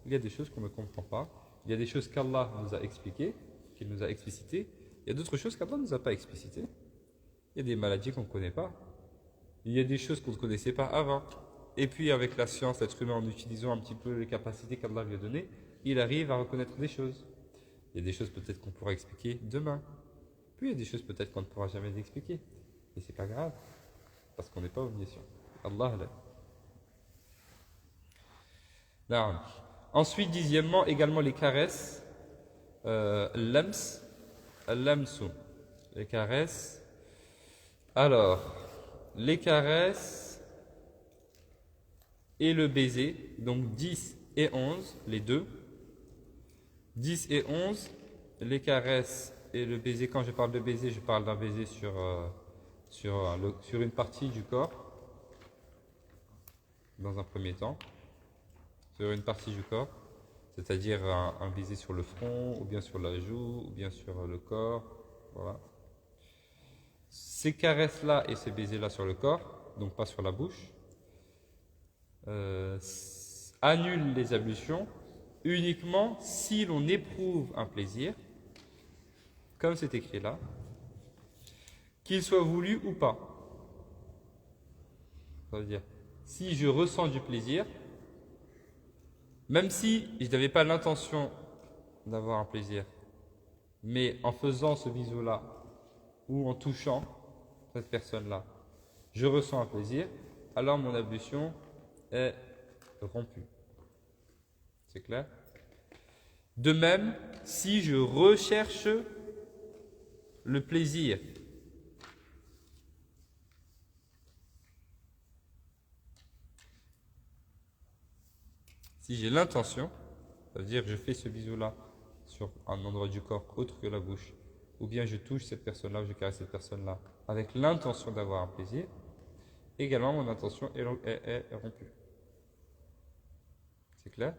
il y a des choses qu'on ne comprend pas. Il y a des choses qu'Allah nous a expliquées, qu'il nous a explicitées. Il y a d'autres choses qu'Allah ne nous a pas explicitées. Il y a des maladies qu'on ne connaît pas. Il y a des choses qu'on ne connaissait pas avant. Et puis avec la science, l'être humain, en utilisant un petit peu les capacités qu'Allah lui a données, il arrive à reconnaître des choses. Il y a des choses peut-être qu'on pourra expliquer demain. Puis il y a des choses peut-être qu'on ne pourra jamais expliquer. Et c'est pas grave, parce qu'on n'est pas omniscient. Allah l'a. Naam. Ensuite, dixièmement, également les caresses. L'ams, l'amsou. Les caresses. Alors, les caresses et le baiser, donc 10 et 11, les deux. 10 et 11, les caresses et le baiser. Quand je parle de baiser, je parle d'un baiser sur une partie du corps, dans un premier temps, sur une partie du corps, c'est-à-dire un baiser sur le front, ou bien sur la joue, ou bien sur le corps, voilà. Ces caresses-là et ces baisers-là sur le corps, donc pas sur la bouche, annulent les ablutions uniquement si l'on éprouve un plaisir, comme c'est écrit là, qu'il soit voulu ou pas. Ça veut dire, si je ressens du plaisir, même si je n'avais pas l'intention d'avoir un plaisir, mais en faisant ce bisou-là, ou en touchant cette personne-là, je ressens un plaisir, alors mon ablution est rompue. C'est clair? De même, si je recherche le plaisir, si j'ai l'intention, ça veut dire que je fais ce bisou-là sur un endroit du corps autre que la bouche, ou bien je touche cette personne-là, ou je caresse cette personne-là, avec l'intention d'avoir un plaisir, également mon intention est rompue. C'est clair?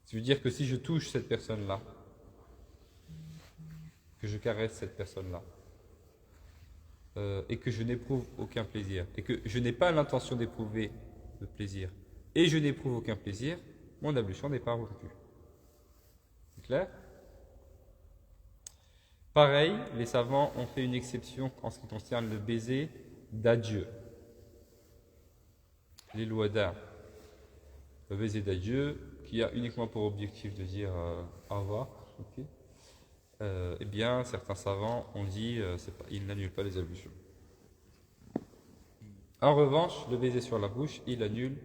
Ça veut dire que si je touche cette personne-là, que je caresse cette personne-là, et que je n'éprouve aucun plaisir, et que je n'ai pas l'intention d'éprouver le plaisir, et je n'éprouve aucun plaisir, mon ablution n'est pas rompue. C'est clair? Pareil, les savants ont fait une exception en ce qui concerne le baiser d'adieu. L'il wada, le baiser d'adieu, qui a uniquement pour objectif de dire au revoir. Okay. Eh bien, certains savants ont dit il n'annule pas les ablutions. En revanche, le baiser sur la bouche, il annule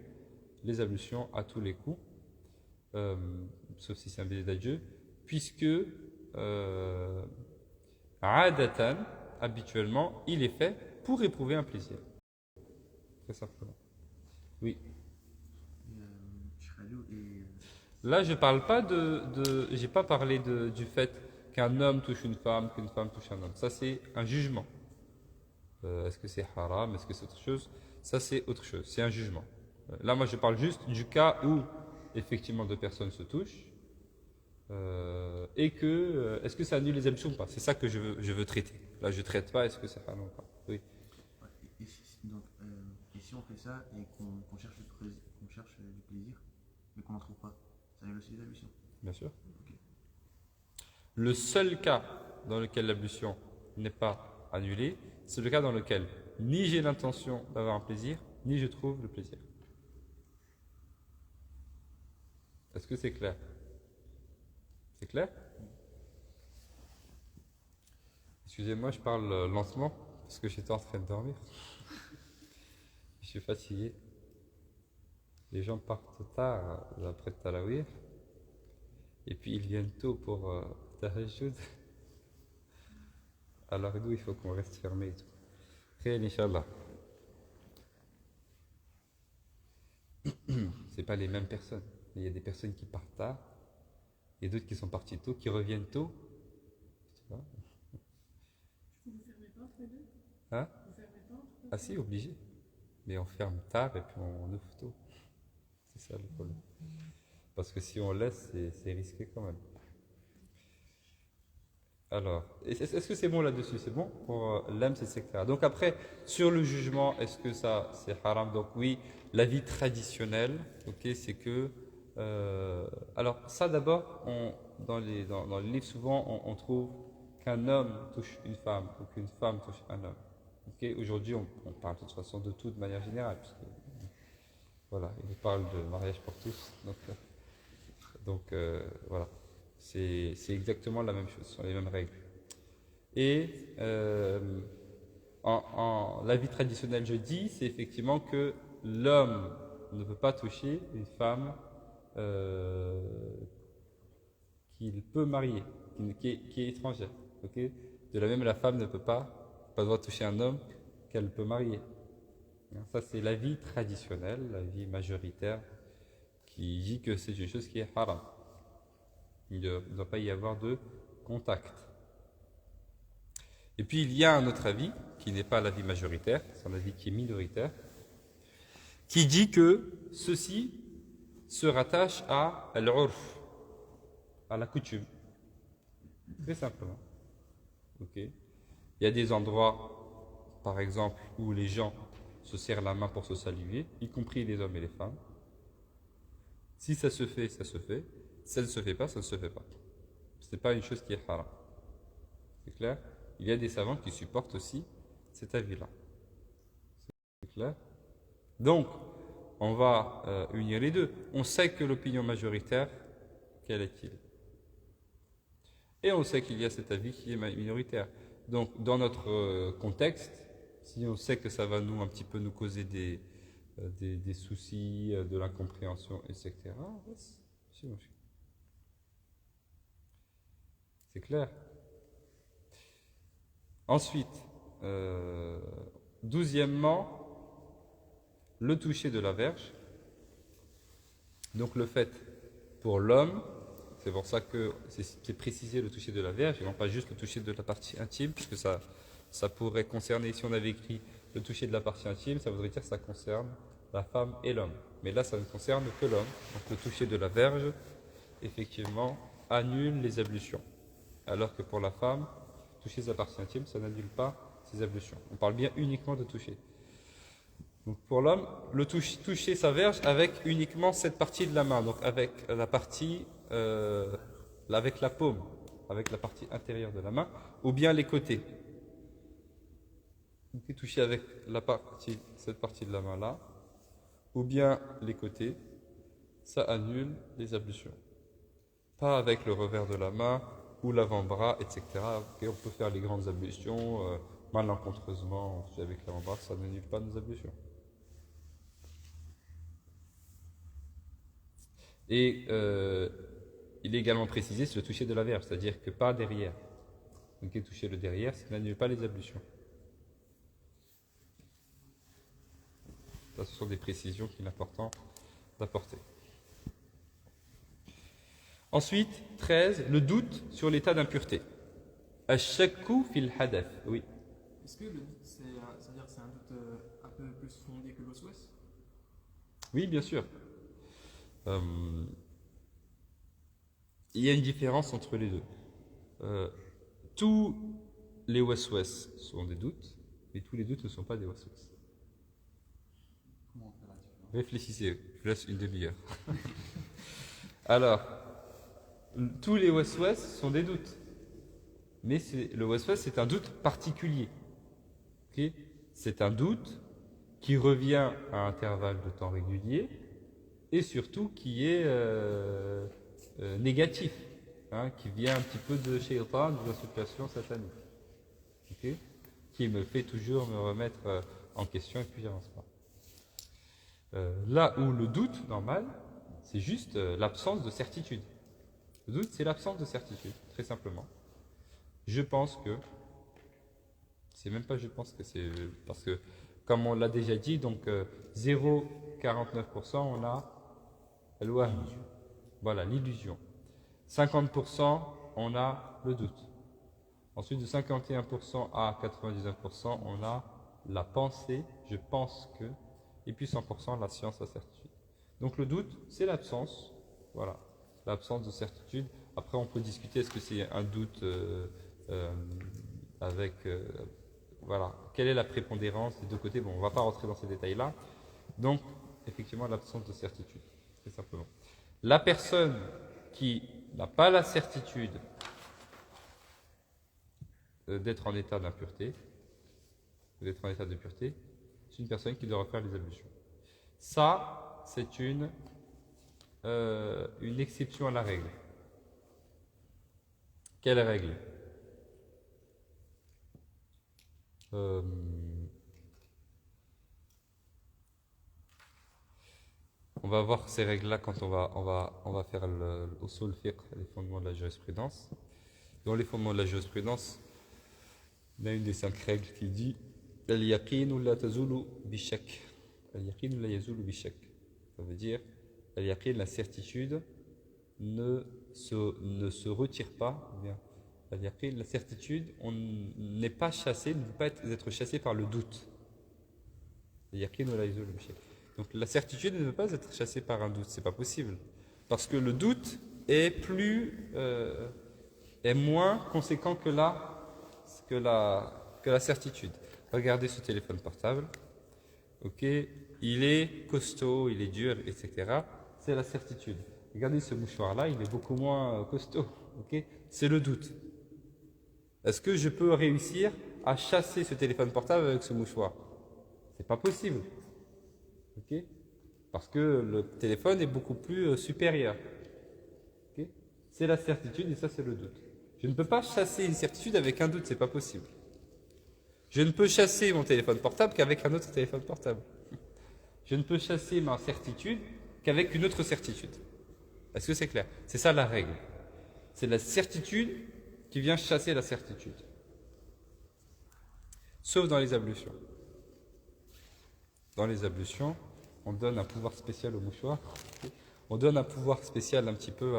les ablutions à tous les coups, sauf si c'est un baiser d'adieu, puisque adatan, habituellement, il est fait pour éprouver un plaisir. Très simplement. Oui. Là, je parle pas j'ai pas parlé du fait qu'un homme touche une femme, qu'une femme touche un homme. Ça, c'est un jugement. Est-ce que c'est haram? Est-ce que c'est autre chose? Ça, c'est autre chose. C'est un jugement. Là, moi, je parle juste du cas où, effectivement, deux personnes se touchent et que, est-ce que ça annule les ablutions ou pas? C'est ça que je veux traiter. Là, je ne traite pas est-ce que c'est haram ou pas. Oui. Et si on fait ça et qu'on cherche du plaisir, mais qu'on n'en trouve pas, ça annule aussi les ablutions? Bien sûr. Okay. Le seul cas dans lequel l'ablution n'est pas annulée, c'est le cas dans lequel ni j'ai l'intention d'avoir un plaisir, ni je trouve le plaisir. Est-ce que c'est clair? C'est clair? Excusez-moi, je parle lentement parce que j'étais en train de dormir. Je suis fatigué. Les gens partent tard après Tarawih. Et puis ils viennent tôt pour Tahajjud. Alors nous, il faut qu'on reste fermé et tout. Khayr, Inch'Allah. pas les mêmes personnes. Il y a des personnes qui partent tard, et d'autres qui sont partis tôt, qui reviennent tôt. Tu vois? Vous ne fermez pas entre les deux? Hein? Vous ne fermez pas entre les deux? Ah si, obligé. Mais on ferme tard et puis on ouvre tôt. C'est ça le problème. Parce que si on laisse, c'est risqué quand même. Alors, est-ce que c'est bon là-dessus? C'est bon pour l'âme, etc. Donc après, sur le jugement, est-ce que ça c'est haram? Donc oui, l'avis traditionnel, ok, c'est que... alors ça d'abord, dans les livres, souvent on trouve qu'un homme touche une femme ou qu'une femme touche un homme. Ok, aujourd'hui, on parle de toute façon de tout de manière générale, puisque voilà, il nous parle de mariage pour tous. Donc voilà, c'est exactement la même chose, ce sont les mêmes règles. Et l'avis traditionnel, je dis, c'est effectivement que l'homme ne peut pas toucher une femme qu'il peut marier, qui est étrangère. Okay, de la même, la femme ne peut pas le droit de toucher un homme qu'elle peut marier. Ça, c'est l'avis traditionnel, l'avis majoritaire, qui dit que c'est une chose qui est haram. Il ne doit pas y avoir de contact. Et puis, il y a un autre avis, qui n'est pas l'avis majoritaire, c'est un avis qui est minoritaire, qui dit que ceci se rattache à l'urf, à la coutume. Très simplement. Okay. Il y a des endroits, par exemple, où les gens se serrent la main pour se saluer, y compris les hommes et les femmes. Si ça se fait, ça se fait. Si ça ne se fait pas, ça ne se fait pas. Ce n'est pas une chose qui est haram. C'est clair? Il y a des savants qui supportent aussi cet avis-là. C'est clair? Donc, on va unir les deux. On sait que l'opinion majoritaire, quelle est-il? Et on sait qu'il y a cet avis qui est minoritaire. Donc, dans notre contexte, si on sait que ça va un petit peu nous causer des soucis, de l'incompréhension, etc., c'est clair. Ensuite, 12e, le toucher de la verge. Donc, le fait pour l'homme, c'est pour ça que c'est précisé le toucher de la verge et non pas juste le toucher de la partie intime, puisque ça pourrait concerner, si on avait écrit le toucher de la partie intime, ça voudrait dire que ça concerne la femme et l'homme. Mais là, ça ne concerne que l'homme. Donc le toucher de la verge, effectivement, annule les ablutions. Alors que pour la femme, toucher sa partie intime, ça n'annule pas ses ablutions. On parle bien uniquement de toucher. Donc pour l'homme, le toucher sa verge avec uniquement cette partie de la main, donc avec la partie, avec la paume, avec la partie intérieure de la main, ou bien les côtés. Donc toucher avec cette partie de la main là, ou bien les côtés, ça annule les ablutions. Pas avec le revers de la main ou l'avant-bras, etc. Okay, on peut faire les grandes ablutions, malencontreusement, avec l'avant-bras, ça n'annule pas nos ablutions. Et il est également précisé, c'est le toucher de la verge, c'est-à-dire que pas derrière. Donc toucher le derrière, ça n'annule pas les ablutions. Ça, ce sont des précisions qu'il est important d'apporter. Ensuite, 13, le doute sur l'état d'impureté. Ash-shakku fil hadath. Oui. Est-ce que le doute, c'est-à-dire que c'est un doute un peu plus fondé que l'oswes? Oui, bien sûr. Il y a une différence entre les deux. Tous les waswas sont des doutes, mais tous les doutes ne sont pas des waswas. Comment on fait la différence? Réfléchissez, je vous laisse une demi-heure. Alors, tous les waswas sont des doutes, mais le waswas c'est un doute particulier. Okay, c'est un doute qui revient à intervalles de temps réguliers et surtout qui est négatif, hein, qui vient un petit peu de shaytan, de l'insufflation satanique, okay, qui me fait toujours me remettre en question et puis j'avance pas. Là où le doute normal, c'est juste l'absence de certitude. Le doute, c'est l'absence de certitude, très simplement. Je pense que, c'est même pas je pense que c'est, parce que comme on l'a déjà dit, donc 0,49%, on a Al-wahm. Voilà, l'illusion. 50%, on a le doute. Ensuite, de 51% à 99%, on a la pensée, je pense que, et puis 100%, la science, la certitude. Donc le doute, c'est l'absence, voilà, l'absence de certitude. Après, on peut discuter, est-ce que c'est un doute avec, voilà, quelle est la prépondérance des deux côtés. Bon, on ne va pas rentrer dans ces détails-là. Donc, effectivement, l'absence de certitude, très simplement. La personne qui n'a pas la certitude d'être en état d'impureté, d'être en état de pureté, c'est une personne qui doit refaire les ablutions. Ça, c'est une exception à la règle. Quelle règle? On va voir ces règles-là quand on va faire le usul fiqh, les fondements de la jurisprudence. Dans les fondements de la jurisprudence, il y a une des 5 règles qui dit Al-yaqinu la tazulu bishak. Al-yaqinu la yazulu bishak. Ça veut dire al-yaqin, la certitude, ne se retire pas. Bien. Al-yaqin, la certitude, on n'est pas chassé, ne peut pas être chassé par le doute. Al-yaqinu la yazulu bishak. Donc la certitude ne peut pas être chassée par un doute, c'est pas possible. Parce que le doute est moins conséquent que la certitude. Regardez ce téléphone portable. Ok, il est costaud, il est dur, etc. C'est la certitude. Regardez ce mouchoir-là, il est beaucoup moins costaud. Ok, c'est le doute. Est-ce que je peux réussir à chasser ce téléphone portable avec ce mouchoir? C'est pas possible. Ok, parce que le téléphone est beaucoup plus supérieur. Okay, c'est la certitude et ça c'est le doute. Je ne peux pas chasser une certitude avec un doute, c'est pas possible. Je ne peux chasser mon téléphone portable qu'avec un autre téléphone portable. Je ne peux chasser ma certitude qu'avec une autre certitude. Est-ce que c'est clair? C'est ça la règle. C'est la certitude qui vient chasser la certitude. Sauf dans les ablutions. Dans les ablutions, on donne un pouvoir spécial au mouchoir. On donne un pouvoir spécial un petit peu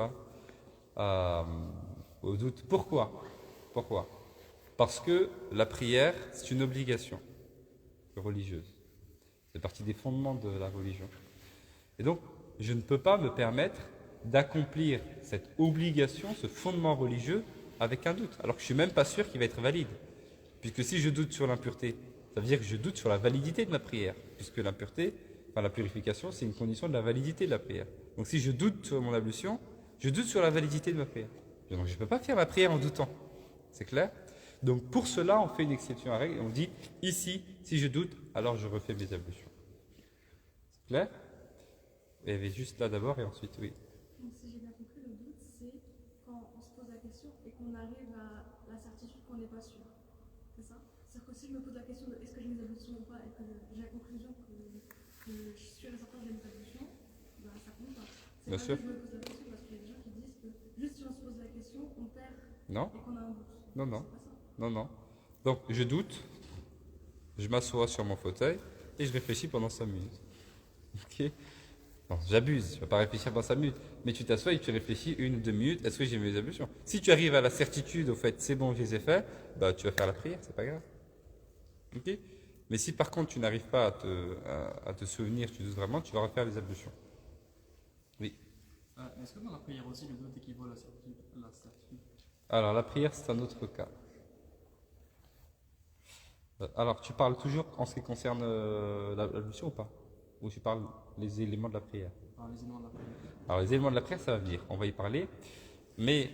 au doute. Pourquoi? Parce que la prière, c'est une obligation religieuse. C'est partie des fondements de la religion. Et donc, je ne peux pas me permettre d'accomplir cette obligation, ce fondement religieux, avec un doute. Alors que je ne suis même pas sûr qu'il va être valide. Puisque si je doute sur l'impureté, ça veut dire que je doute sur la validité de ma prière. Puisque l'impureté, enfin la purification, c'est une condition de la validité de la prière. Donc si je doute sur mon ablution, je doute sur la validité de ma prière. Donc je ne peux pas faire ma prière en doutant. C'est clair? Donc pour cela, on fait une exception à la règle et on dit, ici, si je doute, alors je refais mes ablutions. C'est clair? Il y avait juste là d'abord et ensuite, oui. Donc si j'ai bien compris, le doute, c'est quand on se pose la question et qu'on arrive à la certitude qu'on n'est pas sûr. C'est ça? C'est-à-dire que si je me pose la question de est-ce que j'ai mes ablutions ou pas et que j'ai la conclusion que je suis sûr et certain que j'ai mes ablutions, ben ça compte pas. C'est Bien pas sûr. que je me pose la question parce qu'il y a des gens qui disent que juste si on se pose la question, on perd Non? et qu'on a un doute. Non, non. C'est pas ça. Non. Donc je doute, je m'assois sur mon fauteuil et je réfléchis pendant 5 minutes. Ok? Non, j'abuse, je ne vais pas réfléchir pendant 5 minutes. Mais tu t'assois et tu réfléchis 1 ou 2 minutes, est-ce que j'ai mes ablutions? Si tu arrives à la certitude, au fait, c'est bon, je les ai fait, bah, tu vas faire la prière, c'est pas grave. Ok? Mais si par contre tu n'arrives pas à te souvenir, tu doutes vraiment, tu vas refaire les ablutions. Oui. Est-ce que dans la prière aussi, le doute équivaut à la certitude? Alors la prière, c'est un autre cas. Alors tu parles toujours en ce qui concerne l'ablution ou pas? Ou tu parles les éléments de la prière? Les éléments de la prière. Alors les éléments de la prière, ça va venir, on va y parler. Mais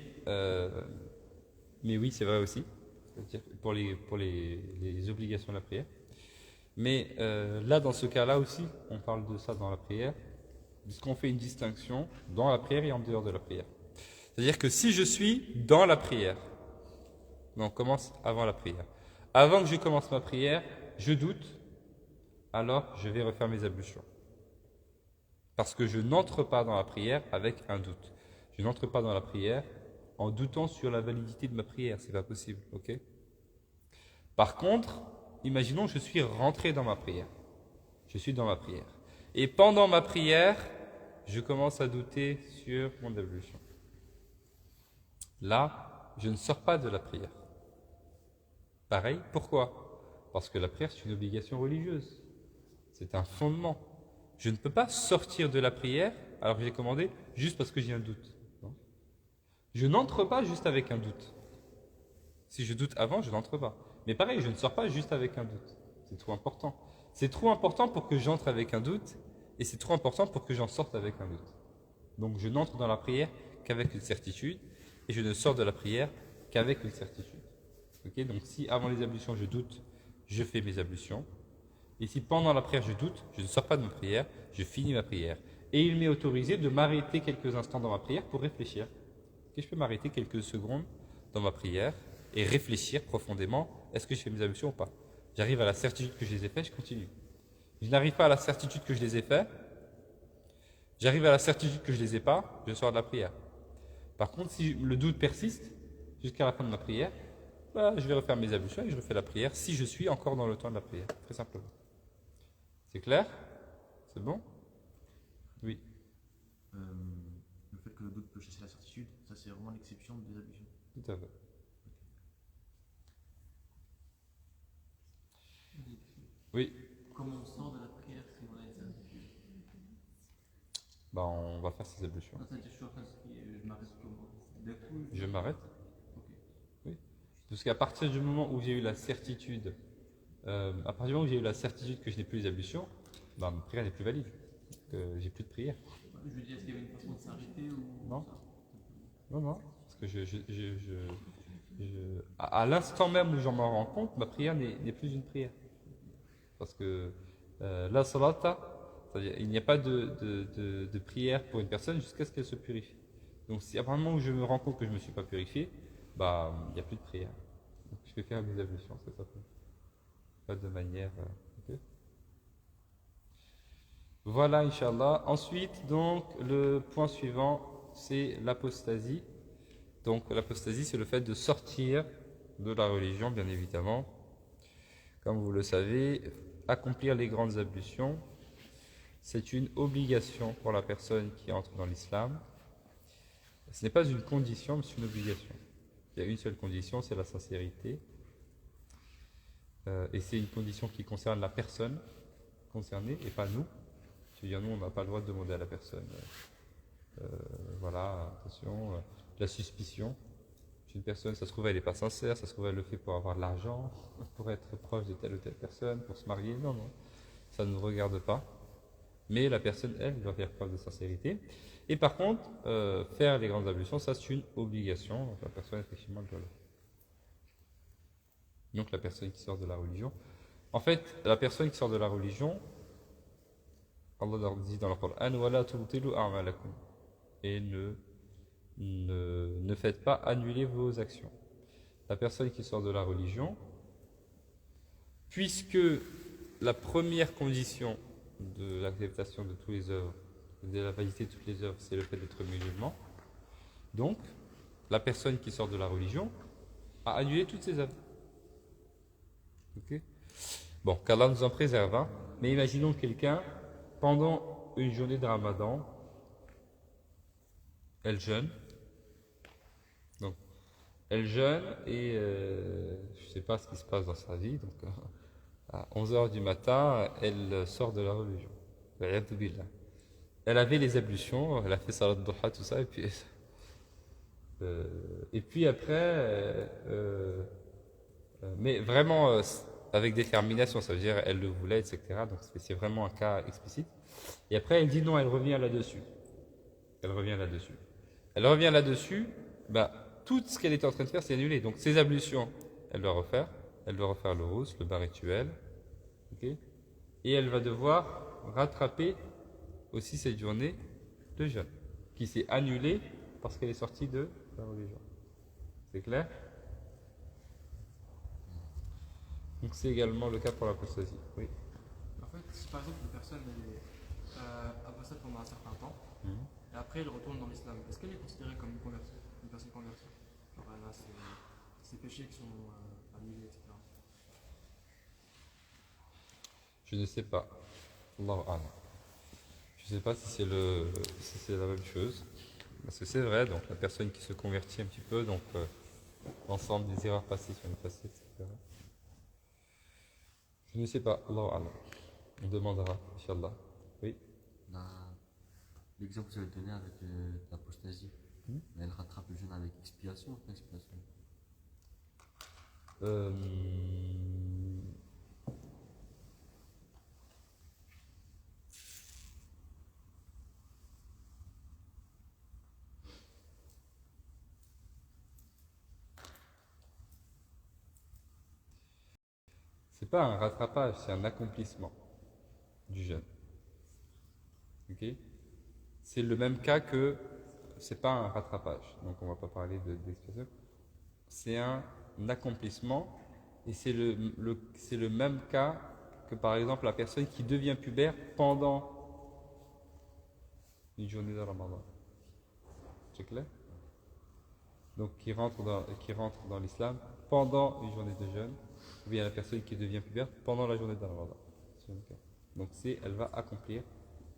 oui, c'est vrai aussi, c'est-à-dire pour les obligations de la prière. Mais là, dans ce cas-là aussi, on parle de ça dans la prière, puisqu'on fait une distinction dans la prière et en dehors de la prière. C'est-à-dire que si je suis dans la prière, on commence avant la prière. Avant que je commence ma prière, je doute, alors je vais refaire mes ablutions. Parce que je n'entre pas dans la prière avec un doute. Je n'entre pas dans la prière en doutant sur la validité de ma prière, c'est pas possible, ok? Par contre, imaginons que je suis rentré dans ma prière. Je suis dans ma prière. Et pendant ma prière, je commence à douter sur mon ablution. Là, je ne sors pas de la prière. Pareil, pourquoi? Parce que la prière, c'est une obligation religieuse. C'est un fondement. Je ne peux pas sortir de la prière alors que j'ai commandé juste parce que j'ai un doute. Non. Je n'entre pas juste avec un doute. Si je doute avant, je n'entre pas. Mais pareil, je ne sors pas juste avec un doute. C'est trop important. C'est trop important pour que j'entre avec un doute et c'est trop important pour que j'en sorte avec un doute. Donc je n'entre dans la prière qu'avec une certitude et je ne sors de la prière qu'avec une certitude. Okay, donc si avant les ablutions je doute, je fais mes ablutions. Et si pendant la prière je doute, je ne sors pas de ma prière, je finis ma prière. Et il m'est autorisé de m'arrêter quelques instants dans ma prière pour réfléchir. Okay, je peux m'arrêter quelques secondes dans ma prière et réfléchir profondément, est-ce que je fais mes ablutions ou pas? J'arrive à la certitude que je les ai fait, je continue. Je n'arrive pas à la certitude que je les ai fait, j'arrive à la certitude que je les ai pas, je sors de la prière. Par contre, si le doute persiste jusqu'à la fin de ma prière, bah, je vais refaire mes ablutions et je refais la prière si je suis encore dans le temps de la prière, très simplement. C'est clair? C'est bon? Oui. Le fait que le doute peut chasser la certitude, ça c'est vraiment l'exception des ablutions. Tout à fait. Oui. Comment on sort de la prière si on a une certitude? Bah, on va faire ces ablutions. Non, ça, je suis en train de je m'arrête comment? D'un coup, Je m'arrête. Ok. Oui. Parce qu'à partir du moment où j'ai eu la certitude, à partir du moment où j'ai eu la certitude que je n'ai plus les ablutions, bah, ma prière n'est plus valide. J'ai plus de prière. Je veux dire, est-ce qu'il y avait une façon de s'arrêter ou Non. ça? Non, non. Parce que à l'instant même où j'en m'en rends compte, ma prière n'est plus une prière. Parce que la salata, c'est-à-dire il n'y a pas de prière pour une personne jusqu'à ce qu'elle se purifie. Donc si à partir du moment où je me rends compte que je ne me suis pas purifié, bah il n'y a plus de prière. Donc je vais faire mes ablutions, c'est ça. Pas de manière. Okay. Voilà, Inch'Allah. Ensuite, donc, le point suivant, c'est l'apostasie. Donc l'apostasie, c'est le fait de sortir de la religion, bien évidemment. Comme vous le savez, accomplir les grandes ablutions, c'est une obligation pour la personne qui entre dans l'islam. Ce n'est pas une condition, mais c'est une obligation. Il y a une seule condition, c'est la sincérité. Et c'est une condition qui concerne la personne concernée et pas nous. C'est-à-dire, nous, on n'a pas le droit de demander à la personne. Voilà, attention, la suspicion. Une personne, ça se trouve, elle n'est pas sincère, ça se trouve, elle le fait pour avoir de l'argent, pour être proche de telle ou telle personne, pour se marier. Non, non, ça ne nous regarde pas. Mais la personne, elle, doit faire preuve de sincérité. Et par contre, faire les grandes ablutions, ça, c'est une obligation. Donc la personne, effectivement, elle doit le faire. Donc la personne qui sort de la religion. En fait, la personne qui sort de la religion, Allah dit dans le Coran, وَلَا تُبْطِلُوا أَعْمَالَكُمْ. Et ne faites pas annuler vos actions. La personne qui sort de la religion, puisque la première condition de l'acceptation de toutes les œuvres, de la validité de toutes les œuvres, c'est le fait d'être musulman, donc la personne qui sort de la religion a annulé toutes ses œuvres. Okay. Bon, qu'Allah nous en préserve, hein. Mais imaginons quelqu'un, pendant une journée de Ramadan, elle jeûne. Donc, elle jeûne et je ne sais pas ce qui se passe dans sa vie. Donc, à 11h du matin, elle sort de la religion. Elle avait les ablutions, elle a fait salat duha, tout ça, et puis après, mais vraiment avec détermination, ça veut dire elle le voulait, etc. Donc c'est vraiment un cas explicite. Et après, elle dit non, elle revient là-dessus. Elle revient là-dessus. Elle revient là-dessus, bah, tout ce qu'elle était en train de faire, c'est annulé. Donc ses ablutions, elle doit refaire. Elle doit refaire le rousse, le bain rituel. Okay. Et elle va devoir rattraper aussi cette journée de jeûne, qui s'est annulée parce qu'elle est sortie de la religion. C'est clair? Donc c'est également le cas pour l'apostasie. Oui. En fait, si par exemple une personne apostate pendant un certain temps, et après elle retourne dans l'islam, est-ce qu'elle est considérée comme une personne convertie? Genre elle a ses péchés qui sont annulés, etc. Je ne sais pas. Allahu a'lam. Je ne sais pas si c'est la même chose. Parce que c'est vrai, donc la personne qui se convertit un petit peu, donc l'ensemble des erreurs passées sur le passé, etc. Je ne sais pas, Allahu A'lam. On demandera, Inch'Allah. Oui. L'exemple que vous avez donné avec l'apostasie, elle rattrape le jeune avec expiation ou pas expiation? Euh, C'est pas un rattrapage, c'est un accomplissement du jeûne. Ok? C'est le même cas que c'est pas un rattrapage, donc on va pas parler d'expiation. C'est un accomplissement et c'est le même cas que par exemple la personne qui devient pubère pendant une journée de Ramadan. C'est clair? Donc qui rentre dans l'islam pendant une journée de jeûne, ou bien la personne qui devient pubère pendant la journée de Ramadan. C'est le même cas. Donc elle va accomplir,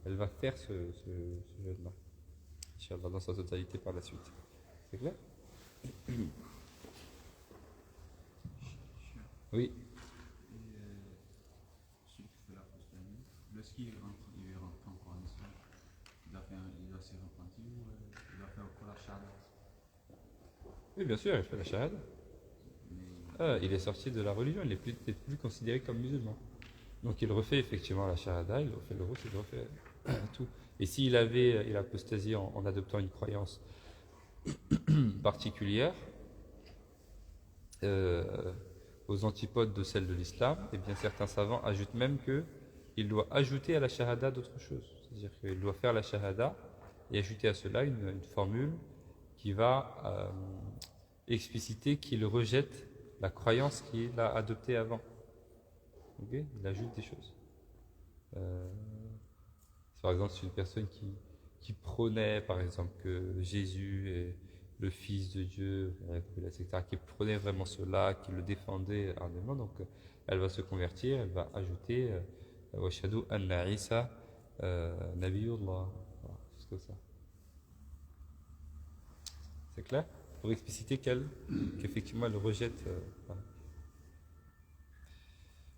elle va faire ce jeûne-là, Inch'Allah, dans sa totalité par la suite. C'est clair? Oui. Et celui qui fait l'apostasie, lorsqu'il rentre encore en islam, il doit se repentir ou il doit faire encore la shahada? Oui, bien sûr, il fait la shahada. Il est sorti de la religion, il n'est plus considéré comme musulman. Donc il refait effectivement la shahada, il refait le rous, il refait tout. Et s'il il apostasié en adoptant une croyance particulière, aux antipodes de celle de l'islam, eh bien certains savants ajoutent même qu'il doit ajouter à la shahada d'autres choses. C'est-à-dire qu'il doit faire la shahada et ajouter à cela une formule qui va expliciter qu'il rejette la croyance qu'il a adoptée avant. Okay? Il ajoute des choses. Par exemple, c'est une personne qui prônait, par exemple, que Jésus est le Fils de Dieu, etc., qui prônait vraiment cela, qui le défendait ardemment, donc elle va se convertir, elle va ajouter Washhadu anna Isa Nabiyullah. Voilà, c'est comme ça. C'est clair? Pour expliciter qu'effectivement elle rejette. Voilà.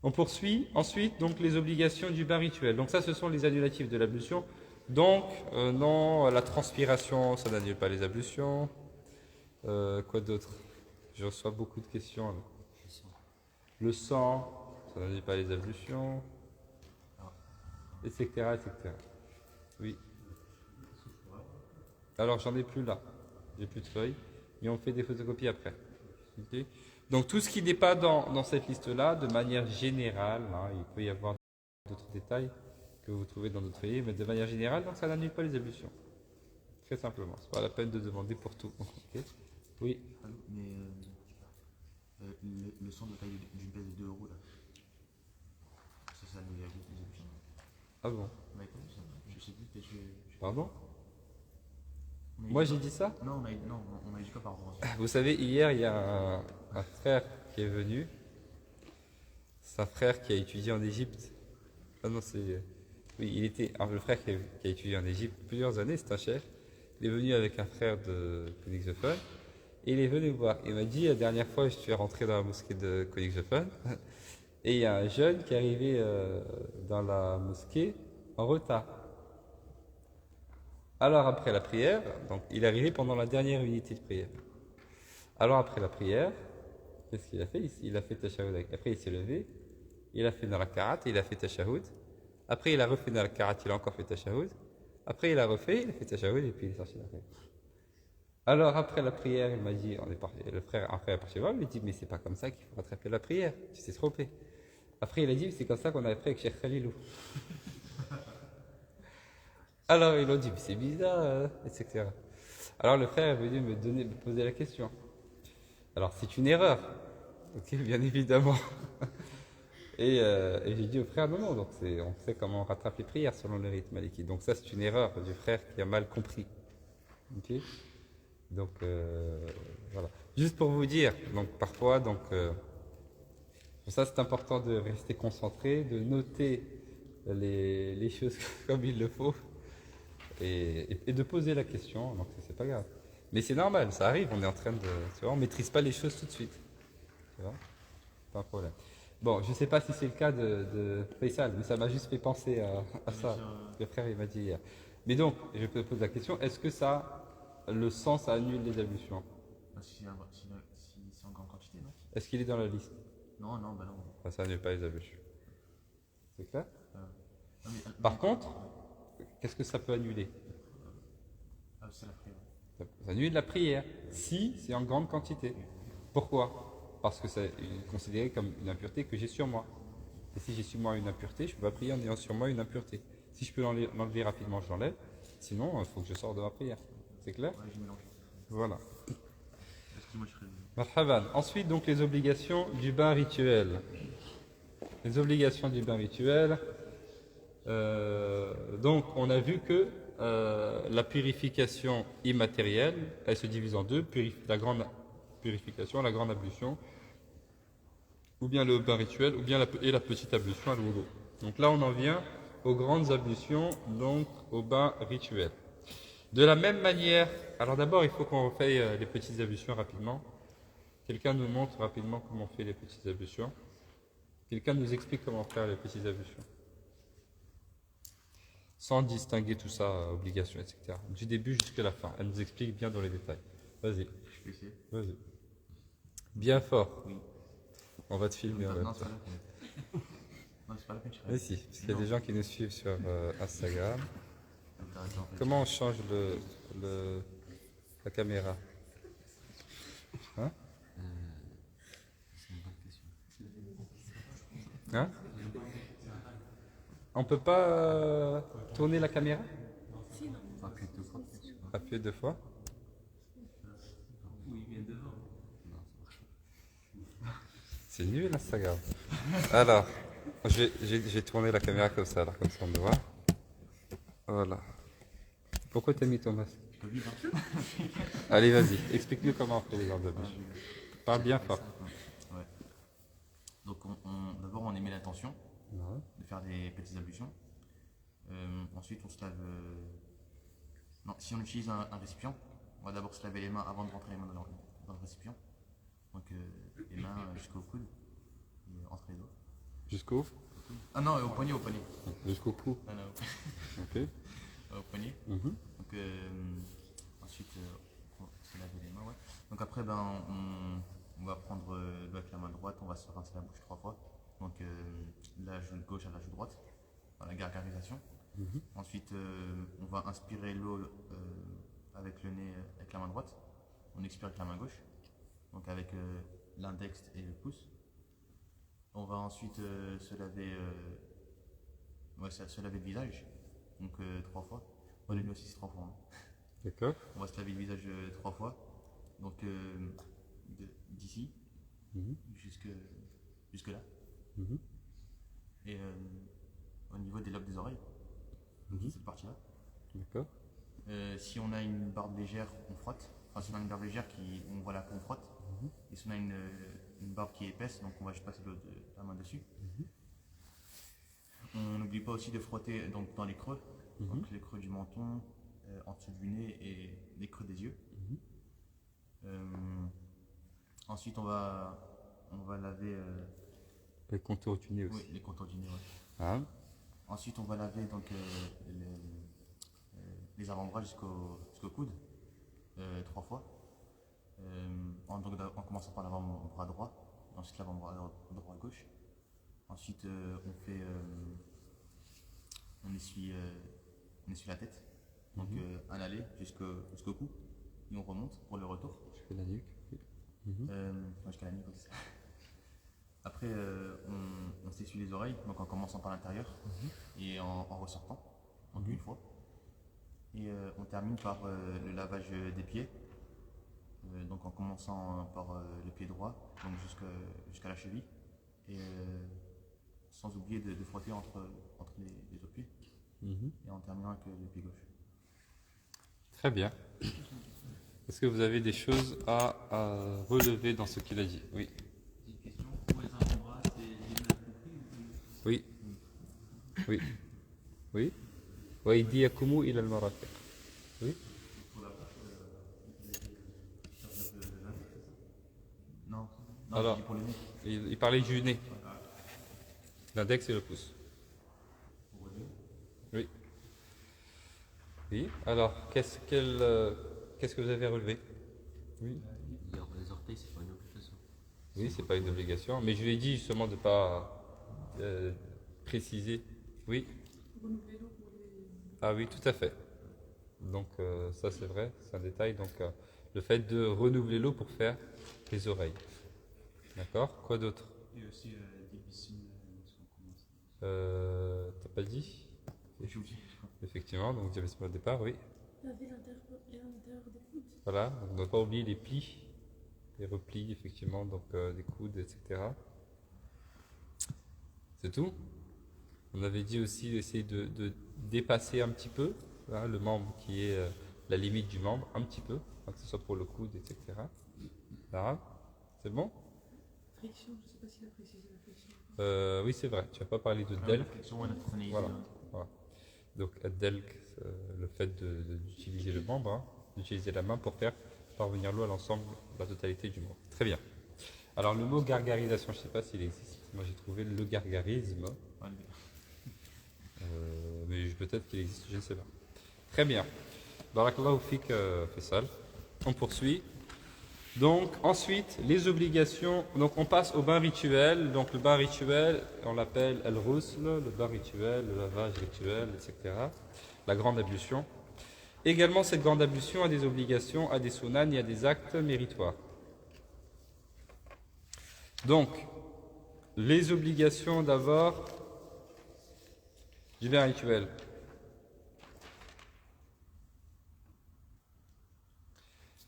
On poursuit ensuite donc les obligations du bain rituel. Donc ça, ce sont les annulatifs de l'ablution. Donc non, la transpiration, ça n'annule pas les ablutions. Quoi d'autre? Je reçois beaucoup de questions. Là. Le sang, ça n'annule pas les ablutions, etc., etc. Oui. Alors j'en ai plus là. J'ai plus de feuilles. Et on fait des photocopies après. Okay. Donc tout ce qui n'est pas dans cette liste-là, de manière générale, hein, il peut y avoir d'autres détails que vous trouvez dans d'autres feuillets, mais de manière générale, donc ça n'annule pas les ablutions. Très simplement, c'est pas la peine de demander pour tout. Okay. Oui. Mais le sang de taille d'une pièce de 2 euros, là, ça annule les ablutions. Ah bon? Je sais plus, peut-être que... Pardon? Moi j'ai dit ça? Non, on a dit quoi par rapport à ça? Vous savez, hier il y a un frère qui est venu. C'est un frère qui a étudié en Égypte. Ah non, c'est. Oui, il était. Le frère qui a étudié en Égypte plusieurs années, c'est un chef. Il est venu avec un frère de Königshofen et il est venu me voir. Il m'a dit la dernière fois, je suis rentré dans la mosquée de Königshofen et il y a un jeune qui est arrivé dans la mosquée en retard. Alors après la prière, donc il est arrivé pendant la dernière unité de prière. Alors après la prière, qu'est-ce qu'il a fait? Il a fait tashahhud. Après il s'est levé, il a fait narakaat, il a fait tashahhud. Après il a refait narakaat, il a encore fait tashahhud. Après il a refait, il a fait tashahhud et puis il est sorti d'après. Alors après la prière, il m'a dit, un frère est parti voir, il m'a dit mais c'est pas comme ça qu'il faut rattraper la prière, tu t'es trompé. Après il a dit c'est comme ça qu'on a appris avec Cheikh Khalilou. Alors ils l'ont dit, mais c'est bizarre, etc. Alors le frère est venu me poser la question. Alors c'est une erreur, ok, bien évidemment. Et j'ai dit au frère, non, donc on sait comment on rattrape les prières selon le rythme maliki. Donc ça c'est une erreur du frère qui a mal compris. Ok. Donc voilà. Juste pour vous dire, donc parfois, pour ça c'est important de rester concentré, de noter les choses comme il le faut. et de poser la question, donc c'est pas grave. Mais c'est normal, ça arrive, on est en train de. Tu vois, on maîtrise pas les choses tout de suite. Tu vois? Pas un problème. Bon, je sais pas si c'est le cas de Faisal, mais ça m'a juste fait penser à ça. Le frère, il m'a dit hier. Mais donc, je te pose la question, est-ce que ça, le sang, ça annule les ablutions? Si c'est en grande quantité, non? Est-ce qu'il est dans la liste? Non, non, bah non. Enfin, ça annule pas les ablutions. C'est clair? Non, mais, Par contre, qu'est-ce que ça peut annuler? c'est la prière. Ça annule la prière, si c'est en grande quantité. Pourquoi? Parce que c'est considéré comme une impureté que j'ai sur moi. Et si j'ai sur moi une impureté, je ne peux pas prier en ayant sur moi une impureté. Si je peux l'enlever rapidement, je l'enlève. Sinon, il faut que je sorte de ma prière. C'est clair? Ouais, je mélange. Voilà. Excuse-moi, je serais. Marhaban. Ensuite, donc, les obligations du bain rituel. Les obligations du bain rituel. Donc, on a vu que la purification immatérielle, elle se divise en deux, la grande purification, la grande ablution, ou bien le bain rituel, ou bien la petite ablution à l'oudou. Donc là, on en vient aux grandes ablutions, donc au bain rituel. De la même manière, alors d'abord, il faut qu'on fasse les petites ablutions rapidement. Quelqu'un nous montre rapidement comment on fait les petites ablutions. Quelqu'un nous explique comment faire les petites ablutions. Sans distinguer tout ça, obligations, etc. Du début jusqu'à la fin. Elle nous explique bien dans les détails. Vas-y. Je peux essayer. Vas-y. Bien fort. Oui. On va te filmer en même Non, temps. c'est pas la peine. Non, c'est pas la peine, je serais. Mais si, parce qu'il y a des gens qui nous suivent sur Instagram. T'as raison, en fait. Comment on change la caméra? Hein? C'est une bonne question. Hein? On peut pas tourner la caméra? Faut appuyer 2 fois peut-être, je sais pas. Appuyer 2 fois? Oui, il vient devant. Non, ça marche pas. C'est nul Instagram. Alors, j'ai tourné la caméra comme ça, alors comme ça on me voit. Voilà. Pourquoi t'as mis ton masque? Je peux vivre, hein. Allez, vas-y, explique-nous comment on fait les grandes ablutions. Parle bien fort. Ouais. Donc, d'abord, on émet l'intention Ouais. de faire des petites ablutions. Ensuite, on se lave. Non, si on utilise un récipient, on va d'abord se laver les mains avant de rentrer les mains dans le récipient. Donc, les mains jusqu'au coude, et entre les doigts. Jusqu'au? Ah non, au poignet, au poignet. Jusqu'au cou. Non, non, Ok. au poignet. Mhm. Donc, ensuite, on se lave les mains, ouais. Donc, après, ben, on va prendre l'eau avec la main droite, on va se rincer la bouche 3 fois. Donc, la joue gauche à la joue droite, dans la gargarisation. Mhm. Ensuite, on va inspirer l'eau avec le nez, avec la main droite. On expire avec la main gauche, donc avec l'index et le pouce. On va ensuite se laver le visage, donc 3 fois. On le nez aussi, c'est 3 fois. Hein. D'accord. On va se laver le visage 3 fois, donc d'ici Mhm. jusque là. Mhm. Et au niveau des lobes des oreilles, Mhm. cette partie-là. D'accord. Si on a une barbe légère, on frotte. Enfin, si on a une barbe légère, on voit la peau, on frotte. Mhm. Et si on a une barbe qui est épaisse, donc on va juste passer l'eau de la main dessus. Mhm. On n'oublie pas aussi de frotter donc, dans les creux, Mhm. donc les creux du menton, en dessous du nez et les creux des yeux. Ensuite, on va laver Les contours du nez aussi. oui, les contours du nez. Ouais. Hein? Ensuite, on va laver donc, les avant-bras jusqu'au coude 3 fois. En commençant par l'avant-bras droit, ensuite l'avant-bras droit à gauche. Ensuite, on essuie la tête, donc un aller jusqu'au cou, et on remonte pour le retour. Je fais la nuque. Oui. Mhm. Jusqu'à la nuque, ouais, c'est ça. Après, on s'essuie les oreilles, donc en commençant par l'intérieur et en ressortant, donc une fois. Et on termine par le lavage des pieds, donc en commençant par le pied droit, donc jusqu'à la cheville, et sans oublier de frotter entre les autres pieds, Mhm. et en terminant avec le pied gauche. Très bien. Est-ce que vous avez des choses à relever dans ce qu'il a dit? Oui. Petite question, pour les avant-bras, c'est les mains compris ou... Oui. Oui. Oui. وأيديكم إلى المرافق. Oui. Non, Alors, je dis pour le nez. il parlait du nez. L'index et le pouce. Oui. Oui. Alors, qu'est-ce que vous avez relevé? Oui. Les orteils, c'est pas une obligation. Oui, c'est pas une obligation. Mais je lui ai dit justement de ne pas préciser. Oui. Renouveler l'eau pour les. Ah oui, tout à fait. Donc ça c'est vrai, c'est un détail. Donc le fait de renouveler l'eau pour faire les oreilles. D'accord. Quoi d'autre? Et aussi des piscines lorsqu'on commence. T'as pas dit? J'ai oublié. Effectivement, donc j'avais au départ, oui. Laver l'intérieur des coudes. Voilà, donc on ne doit pas oublier les plis, les replis, effectivement, donc des coudes, etc. C'est tout. On avait dit aussi d'essayer de dépasser un petit peu hein, le membre qui est la limite du membre, un petit peu, hein, que ce soit pour le coude, etc. Là, c'est bon? Friction, je ne sais pas s'il a précisé la friction. Oui, c'est vrai, tu n'as pas parlé de La delk. réflexion, ouais, on est Voilà. Voilà. Donc, delk, le fait d'utiliser le membre, hein, d'utiliser la main pour faire parvenir l'eau à l'ensemble, la totalité du membre. Très bien. Alors, le mot gargarisation, je ne sais pas s'il existe. Moi, j'ai trouvé le gargarisme. Mais peut-être qu'il existe, je ne sais pas. Très bien. Barakallahu fik, Faisal. On poursuit. Donc, ensuite, les obligations. Donc, on passe au bain rituel. Donc, le bain rituel, on l'appelle al-ghusl, le bain rituel, le lavage rituel, etc. La grande ablution. Également, cette grande ablution a des obligations, a des sunan et a des actes méritoires. Donc, les obligations d'abord du bain rituel.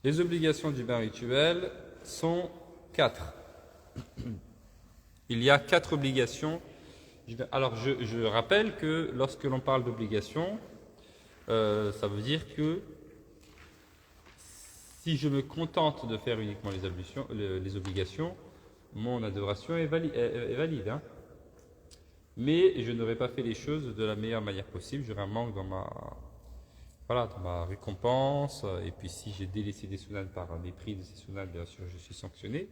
Les obligations du bain rituel sont 4. Il y a 4 obligations. Alors, je rappelle que lorsque l'on parle d'obligations, ça veut dire que si je me contente de faire uniquement les obligations, mon adoration est valide. Hein. Mais je n'aurais pas fait les choses de la meilleure manière possible. J'aurais un manque dans ma récompense. Et puis si j'ai délaissé des sunan par mépris de ces sunan, bien sûr, je suis sanctionné.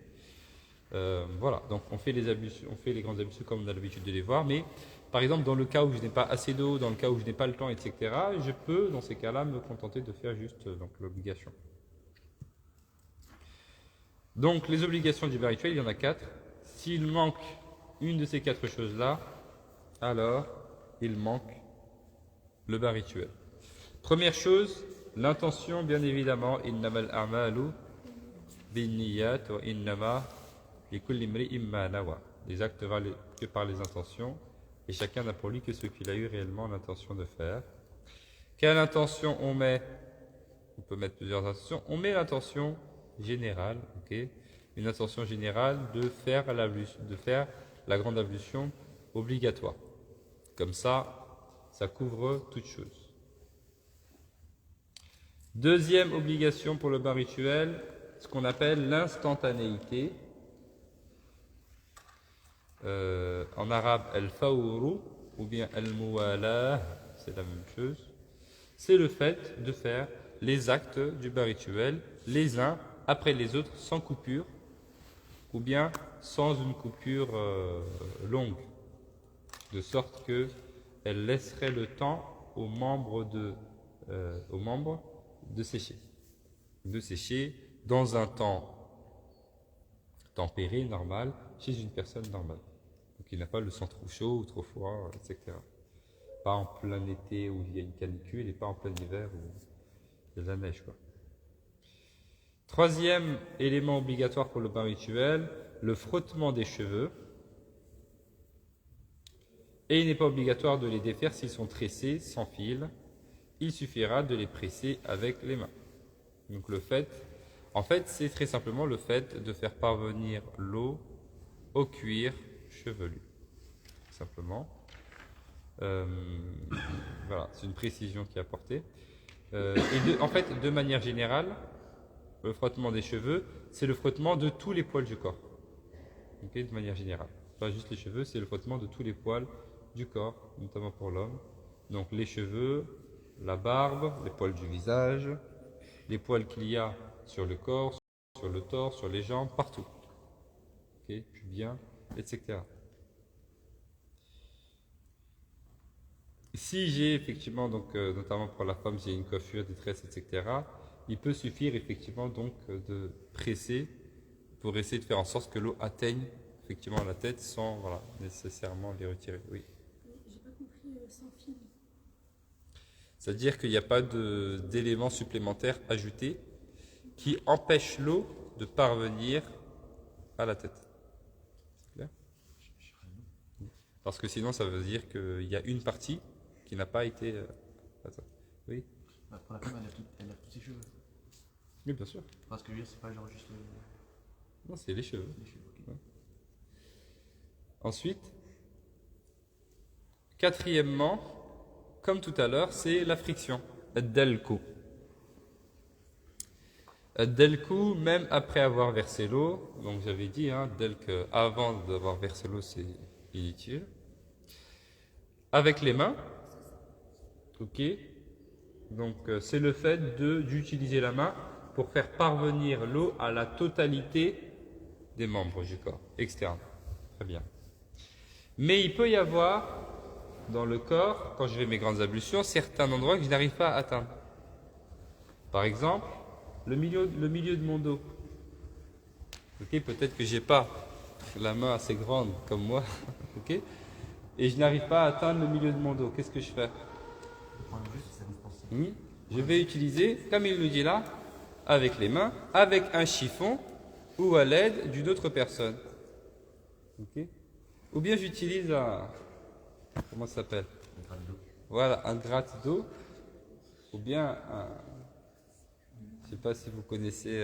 Voilà, donc on fait les grandes ablutions comme on a l'habitude de les voir. Mais par exemple, dans le cas où je n'ai pas assez d'eau, dans le cas où je n'ai pas le temps, etc., je peux, dans ces cas-là, me contenter de faire juste l'obligation. Donc les obligations du bain rituel, il y en a 4. S'il manque une de ces 4 choses-là, alors il manque le bain rituel. Première chose, l'intention, bien évidemment, innamal a'malu binniyat wa innama likulli imri'in ma nawa. Les actes valent que par les intentions, et chacun n'a pour lui que ce qu'il a eu réellement l'intention de faire. Quelle intention on met? On peut mettre plusieurs intentions. On met l'intention générale, ok? Une intention générale de faire la grande ablution obligatoire. Comme ça couvre toute chose. Deuxième obligation pour le bain rituel, ce qu'on appelle l'instantanéité. En arabe, al-fawru ou bien al-muwalah, c'est la même chose. C'est le fait de faire les actes du bain rituel, les uns après les autres, sans coupure, ou bien sans une coupure longue, de sorte que elle laisserait le temps aux membres de sécher dans un temps tempéré, normal, chez une personne normale. Donc il n'a pas le sang trop chaud ou trop froid, etc. Pas en plein été où il y a une canicule et pas en plein hiver où il y a de la neige, quoi. Troisième élément obligatoire pour le bain rituel, le frottement des cheveux. Et il n'est pas obligatoire de les défaire s'ils sont tressés sans fil. Il suffira de les presser avec les mains. Donc c'est très simplement le fait de faire parvenir l'eau au cuir chevelu. Simplement. Voilà, c'est une précision qui est apportée. De manière générale, le frottement des cheveux, c'est le frottement de tous les poils du corps. Okay, de manière générale. Pas juste les cheveux, c'est le frottement de tous les poils du corps, notamment pour l'homme. Donc les cheveux, la barbe, les poils du visage, les poils qu'il y a sur le corps, sur le torse, sur les jambes, partout. Ok, bien, etc. Si j'ai effectivement, donc, notamment pour la femme, j'ai une coiffure, des tresses, etc., il peut suffire effectivement donc de presser pour essayer de faire en sorte que l'eau atteigne effectivement la tête sans voilà, nécessairement les retirer. Oui. J'ai pas compris sans fil. C'est-à-dire qu'il n'y a pas d'éléments supplémentaires ajoutés qui empêchent l'eau de parvenir à la tête. C'est clair? Parce que sinon, ça veut dire qu'il y a une partie qui n'a pas été... oui. Bah, pour la femme, elle a tous ses cheveux. Oui, bien sûr. Parce que je veux dire, c'est pas genre juste Non, c'est les cheveux. les cheveux. Ok. Ouais. Ensuite, quatrièmement, comme tout à l'heure, c'est la friction. Ad-dalku. Ad-dalku, même après avoir versé l'eau, donc j'avais dit, dalk, avant d'avoir versé l'eau, c'est inutile. Avec les mains, ok. Donc c'est le fait d'utiliser la main pour faire parvenir l'eau à la totalité des membres du corps externe. Très bien. Mais il peut y avoir dans le corps, quand je fais mes grandes ablutions, certains endroits que je n'arrive pas à atteindre. Par exemple, le milieu de mon dos. Ok, peut-être que j'ai pas la main assez grande comme moi, ok, et je n'arrive pas à atteindre le milieu de mon dos. Qu'est-ce que je fais? Je vais utiliser, comme il nous dit là, avec les mains, avec un chiffon ou à l'aide d'une autre personne. Ok. Ou bien j'utilise un... Comment ça s'appelle? Voilà, un gratte-d'eau. Ou bien un... Je ne sais pas si vous connaissez...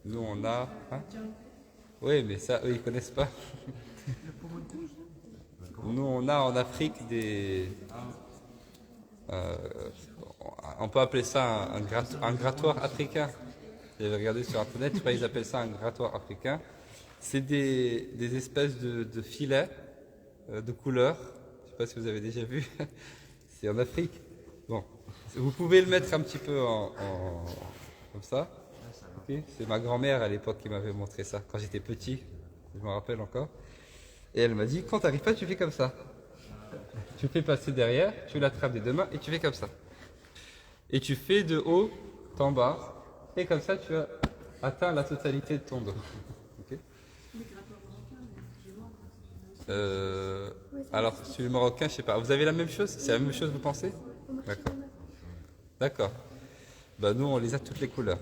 nous on a... Hein? Oui, mais ça, eux, ils ne connaissent pas. Nous on a en Afrique des... on peut appeler ça un grattoir africain. J'avais regardé sur internet, je crois qu'ils appellent ça un grattoir africain. C'est des espèces de filets de couleur. Je ne sais pas si vous avez déjà vu. C'est en Afrique. Bon, vous pouvez le mettre un petit peu comme ça. Okay. C'est ma grand-mère à l'époque qui m'avait montré ça quand j'étais petit. Je me rappelle encore. Et elle m'a dit, quand tu n'arrives pas, tu fais comme ça. Tu fais passer derrière, tu l'attrapes des deux mains et tu fais comme ça. Et tu fais de haut en bas. Et comme ça, tu as atteint la totalité de ton dos. Okay. Alors, sur le marocain, je sais pas. Vous avez la même chose? C'est la même chose, vous pensez? D'accord. D'accord. Bah, nous, on les a toutes les couleurs.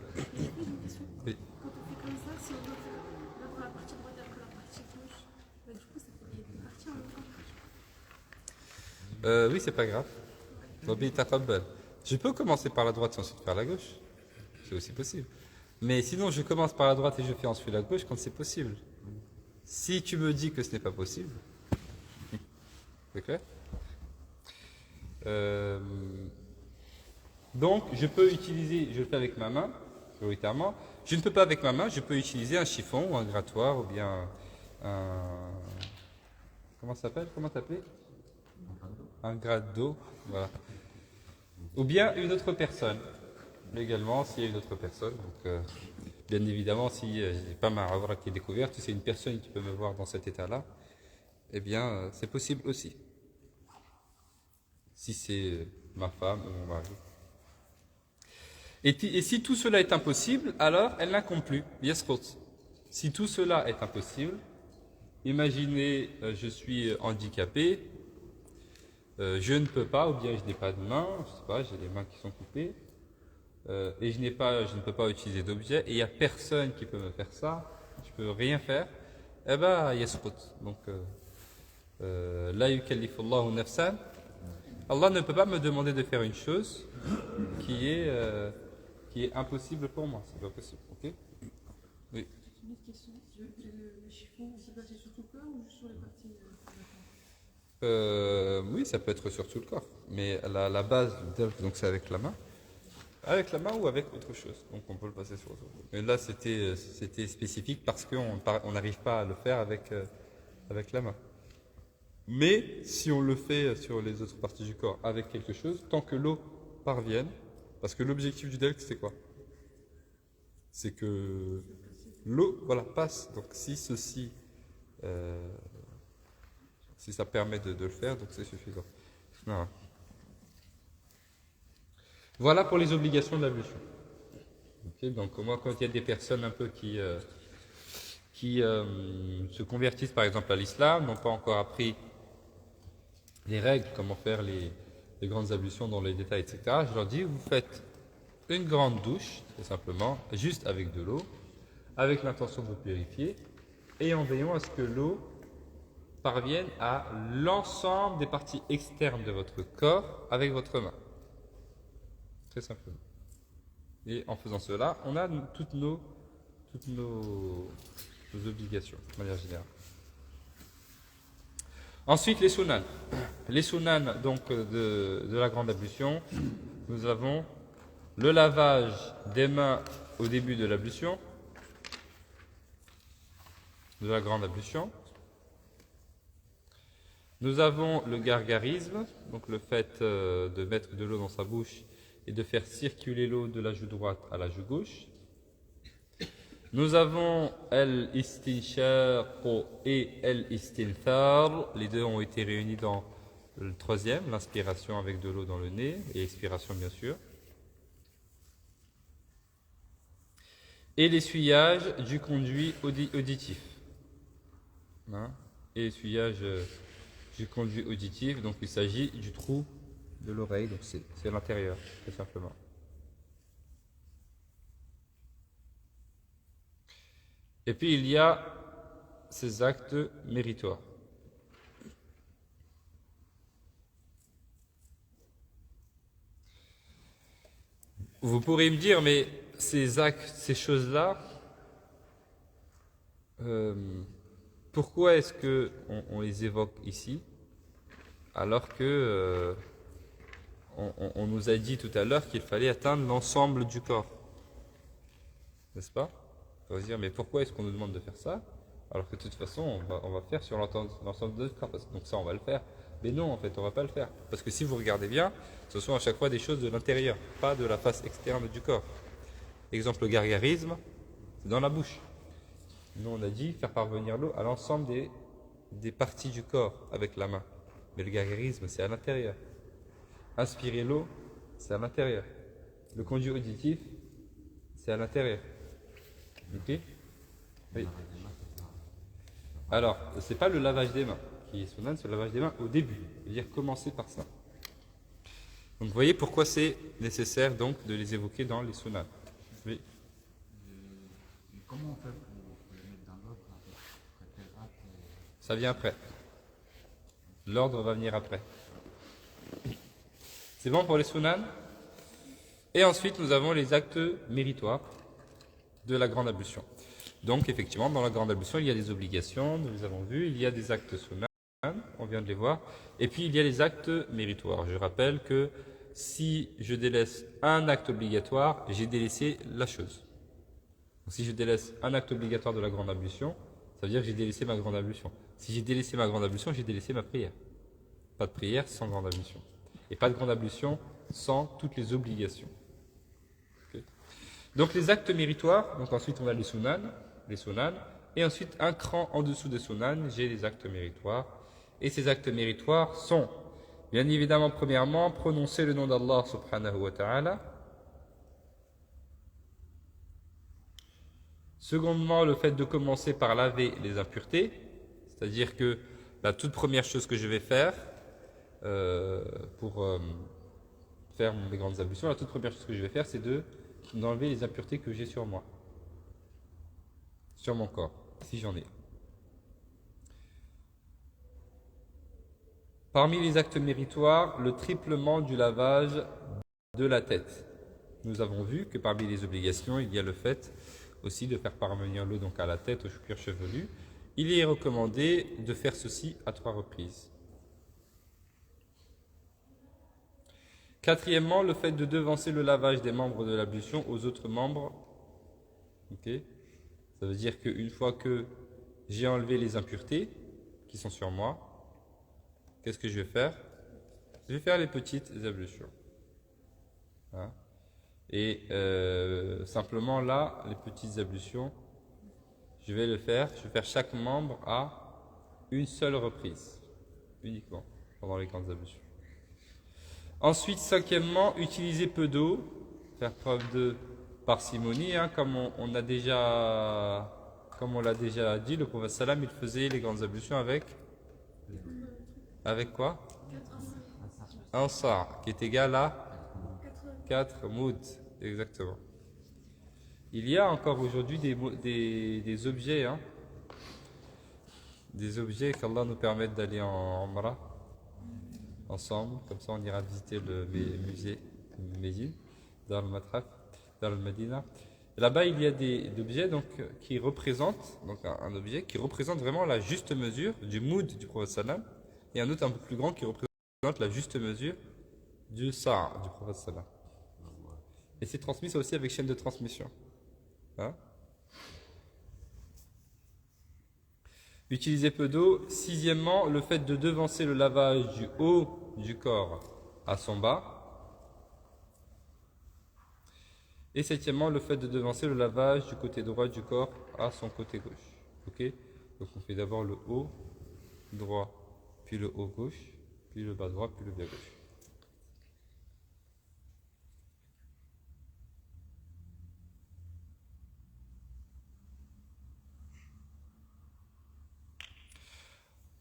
Oui. Quand on fait comme ça, si on doit faire d'abord la partie droite et après la partie gauche, bah, du coup, ça fait des parties en même temps. Oui, c'est pas grave. Je peux commencer par la droite et ensuite faire la gauche. C'est aussi possible. Mais sinon, je commence par la droite et je fais ensuite la gauche quand c'est possible. Si tu me dis que ce n'est pas possible, c'est clair? Donc, je peux utiliser, je le fais avec ma main, prioritairement. Je ne peux pas avec ma main, je peux utiliser un chiffon ou un grattoir ou bien un... Comment ça s'appelle? Comment t'appelais? Un gratte d'eau, voilà. Ou bien une autre personne, également, s'il y a une autre personne. Donc, bien évidemment, si j'ai pas ma avra qui est découverte, si c'est une personne qui peut me voir dans cet état-là, eh bien, c'est possible aussi. Si c'est ma femme ou mon mari. Et si tout cela est impossible, alors elle n'incombe plus. Yasrot. Si tout cela est impossible, imaginez, je suis handicapé, je ne peux pas, ou bien je n'ai pas de main, je sais pas, j'ai les mains qui sont coupées, et je ne peux pas utiliser d'objet, et il n'y a personne qui peut me faire ça, je ne peux rien faire, eh bien, yasrut. Donc, la yukallifullahu nafsan, Allah ne peut pas me demander de faire une chose qui est impossible pour moi, c'est pas possible, ok? Oui. Une autre question. Le chiffon, c'est placé sur tout le corps ou juste sur les parties Oui, ça peut être sur tout le corps, mais la base du delf, donc c'est avec la main. Avec la main ou avec autre chose, donc on peut le passer sur autre chose. Mais là, c'était spécifique parce qu'on n'arrive pas à le faire avec la main. Mais si on le fait sur les autres parties du corps avec quelque chose, tant que l'eau parvienne, parce que l'objectif du delk, c'est quoi? C'est que l'eau, voilà, passe. Donc si ceci, si ça permet de le faire, donc c'est suffisant. Voilà. Voilà pour les obligations de l'ablution. Okay, donc moi, quand il y a des personnes un peu qui se convertissent par exemple à l'islam, n'ont pas encore appris les règles, comment faire les grandes ablutions dans les détails, etc., je leur dis, vous faites une grande douche, tout simplement, juste avec de l'eau, avec l'intention de vous purifier, et en veillant à ce que l'eau parvienne à l'ensemble des parties externes de votre corps avec votre main. Très simplement. Et en faisant cela, on a toutes nos obligations, de manière générale. Ensuite, les sunan. Les sunan donc, de la grande ablution, nous avons le lavage des mains au début de l'ablution, de la grande ablution. Nous avons le gargarisme, donc le fait de mettre de l'eau dans sa bouche et de faire circuler l'eau de la joue droite à la joue gauche. Nous avons al-istinshaq et al-istinthar. Les deux ont été réunis dans le troisième, l'inspiration avec de l'eau dans le nez et expiration bien sûr. Et l'essuyage du conduit auditif. Hein? Et l'essuyage du conduit auditif, donc il s'agit du trou de l'oreille, donc c'est l'intérieur, très simplement. Et puis il y a ces actes méritoires. Vous pourrez me dire, mais ces actes, ces choses-là, pourquoi est-ce qu'on les évoque ici, alors que on nous a dit tout à l'heure qu'il fallait atteindre l'ensemble du corps, n'est-ce pas? On va se dire, mais pourquoi est-ce qu'on nous demande de faire ça, alors que de toute façon, on va faire sur l'ensemble du corps, donc ça, on va le faire. Mais non, en fait, on ne va pas le faire. Parce que si vous regardez bien, ce sont à chaque fois des choses de l'intérieur, pas de la face externe du corps. Exemple, le gargarisme, c'est dans la bouche. Nous, on a dit faire parvenir l'eau à l'ensemble des parties du corps avec la main. Mais le gargarisme, c'est à l'intérieur. Inspirer l'eau, c'est à l'intérieur. Le conduit auditif, c'est à l'intérieur. Ok? Oui. Alors, ce n'est pas le lavage des mains qui est sunan, c'est le lavage des mains au début. C'est-à-dire commencer par ça. Donc, vous voyez pourquoi c'est nécessaire donc de les évoquer dans les sunan. Oui. Et comment on fait pour les mettre dans l'ordre après tel acte Ça vient après. L'ordre va venir après. C'est bon pour les sunan. Et ensuite, nous avons les actes méritoires de la grande ablution. Donc, effectivement, dans la grande ablution, il y a des obligations, nous les avons vues, il y a des actes sunan, on vient de les voir, et puis il y a les actes méritoires. Je rappelle que si je délaisse un acte obligatoire, j'ai délaissé la chose. Donc, si je délaisse un acte obligatoire de la grande ablution, ça veut dire que j'ai délaissé ma grande ablution. Si j'ai délaissé ma grande ablution, j'ai délaissé ma prière. Pas de prière sans grande ablution. Et pas de grande ablution sans toutes les obligations. Okay. Donc les actes méritoires, donc ensuite on a les sunan, et ensuite un cran en dessous des sunan, j'ai les actes méritoires. Et ces actes méritoires sont, bien évidemment, premièrement, prononcer le nom d'Allah subhanahu wa ta'ala. Secondement, le fait de commencer par laver les impuretés, c'est-à-dire que la toute première chose que je vais faire pour faire mes grandes ablutions, la toute première chose que je vais faire, c'est d'enlever les impuretés que j'ai sur moi, sur mon corps, si j'en ai. Parmi les actes méritoires, le triplement du lavage de la tête. Nous avons vu que parmi les obligations, il y a le fait aussi de faire parvenir l'eau donc à la tête, au cuir chevelu. Il est recommandé de faire ceci à 3 reprises. Quatrièmement, le fait de devancer le lavage des membres de l'ablution aux autres membres. Okay. Ça veut dire qu'une fois que j'ai enlevé les impuretés qui sont sur moi, qu'est-ce que je vais faire? Je vais faire les petites ablutions. Hein. Et simplement là, les petites ablutions, je vais faire chaque membre à une seule reprise, uniquement, pendant les grandes ablutions. Ensuite, cinquièmement, utiliser peu d'eau, faire preuve de parcimonie, hein, comme on l'a déjà dit, le prophète sallam, il faisait les grandes ablutions avec quoi? Un sa', qui est égal à 4 moud, exactement. Il y a encore aujourd'hui des objets, hein, des objets qu'Allah nous permette d'aller en Umrah ensemble, comme ça on ira visiter le musée Médine, dans le Matraf, dans le Medina. Là-bas il y a des objets donc, qui représentent, donc un objet qui représente vraiment la juste mesure du moud du prophète sallam, et un autre un peu plus grand qui représente la juste mesure du sa' du prophète sallam. Et c'est transmis aussi avec chaîne de transmission. Hein? Utiliser peu d'eau. Sixièmement, le fait de devancer le lavage du haut du corps à son bas. Et septièmement, le fait de devancer le lavage du côté droit du corps à son côté gauche. Ok? Donc on fait d'abord le haut droit, puis le haut gauche, puis le bas droit, puis le bas gauche.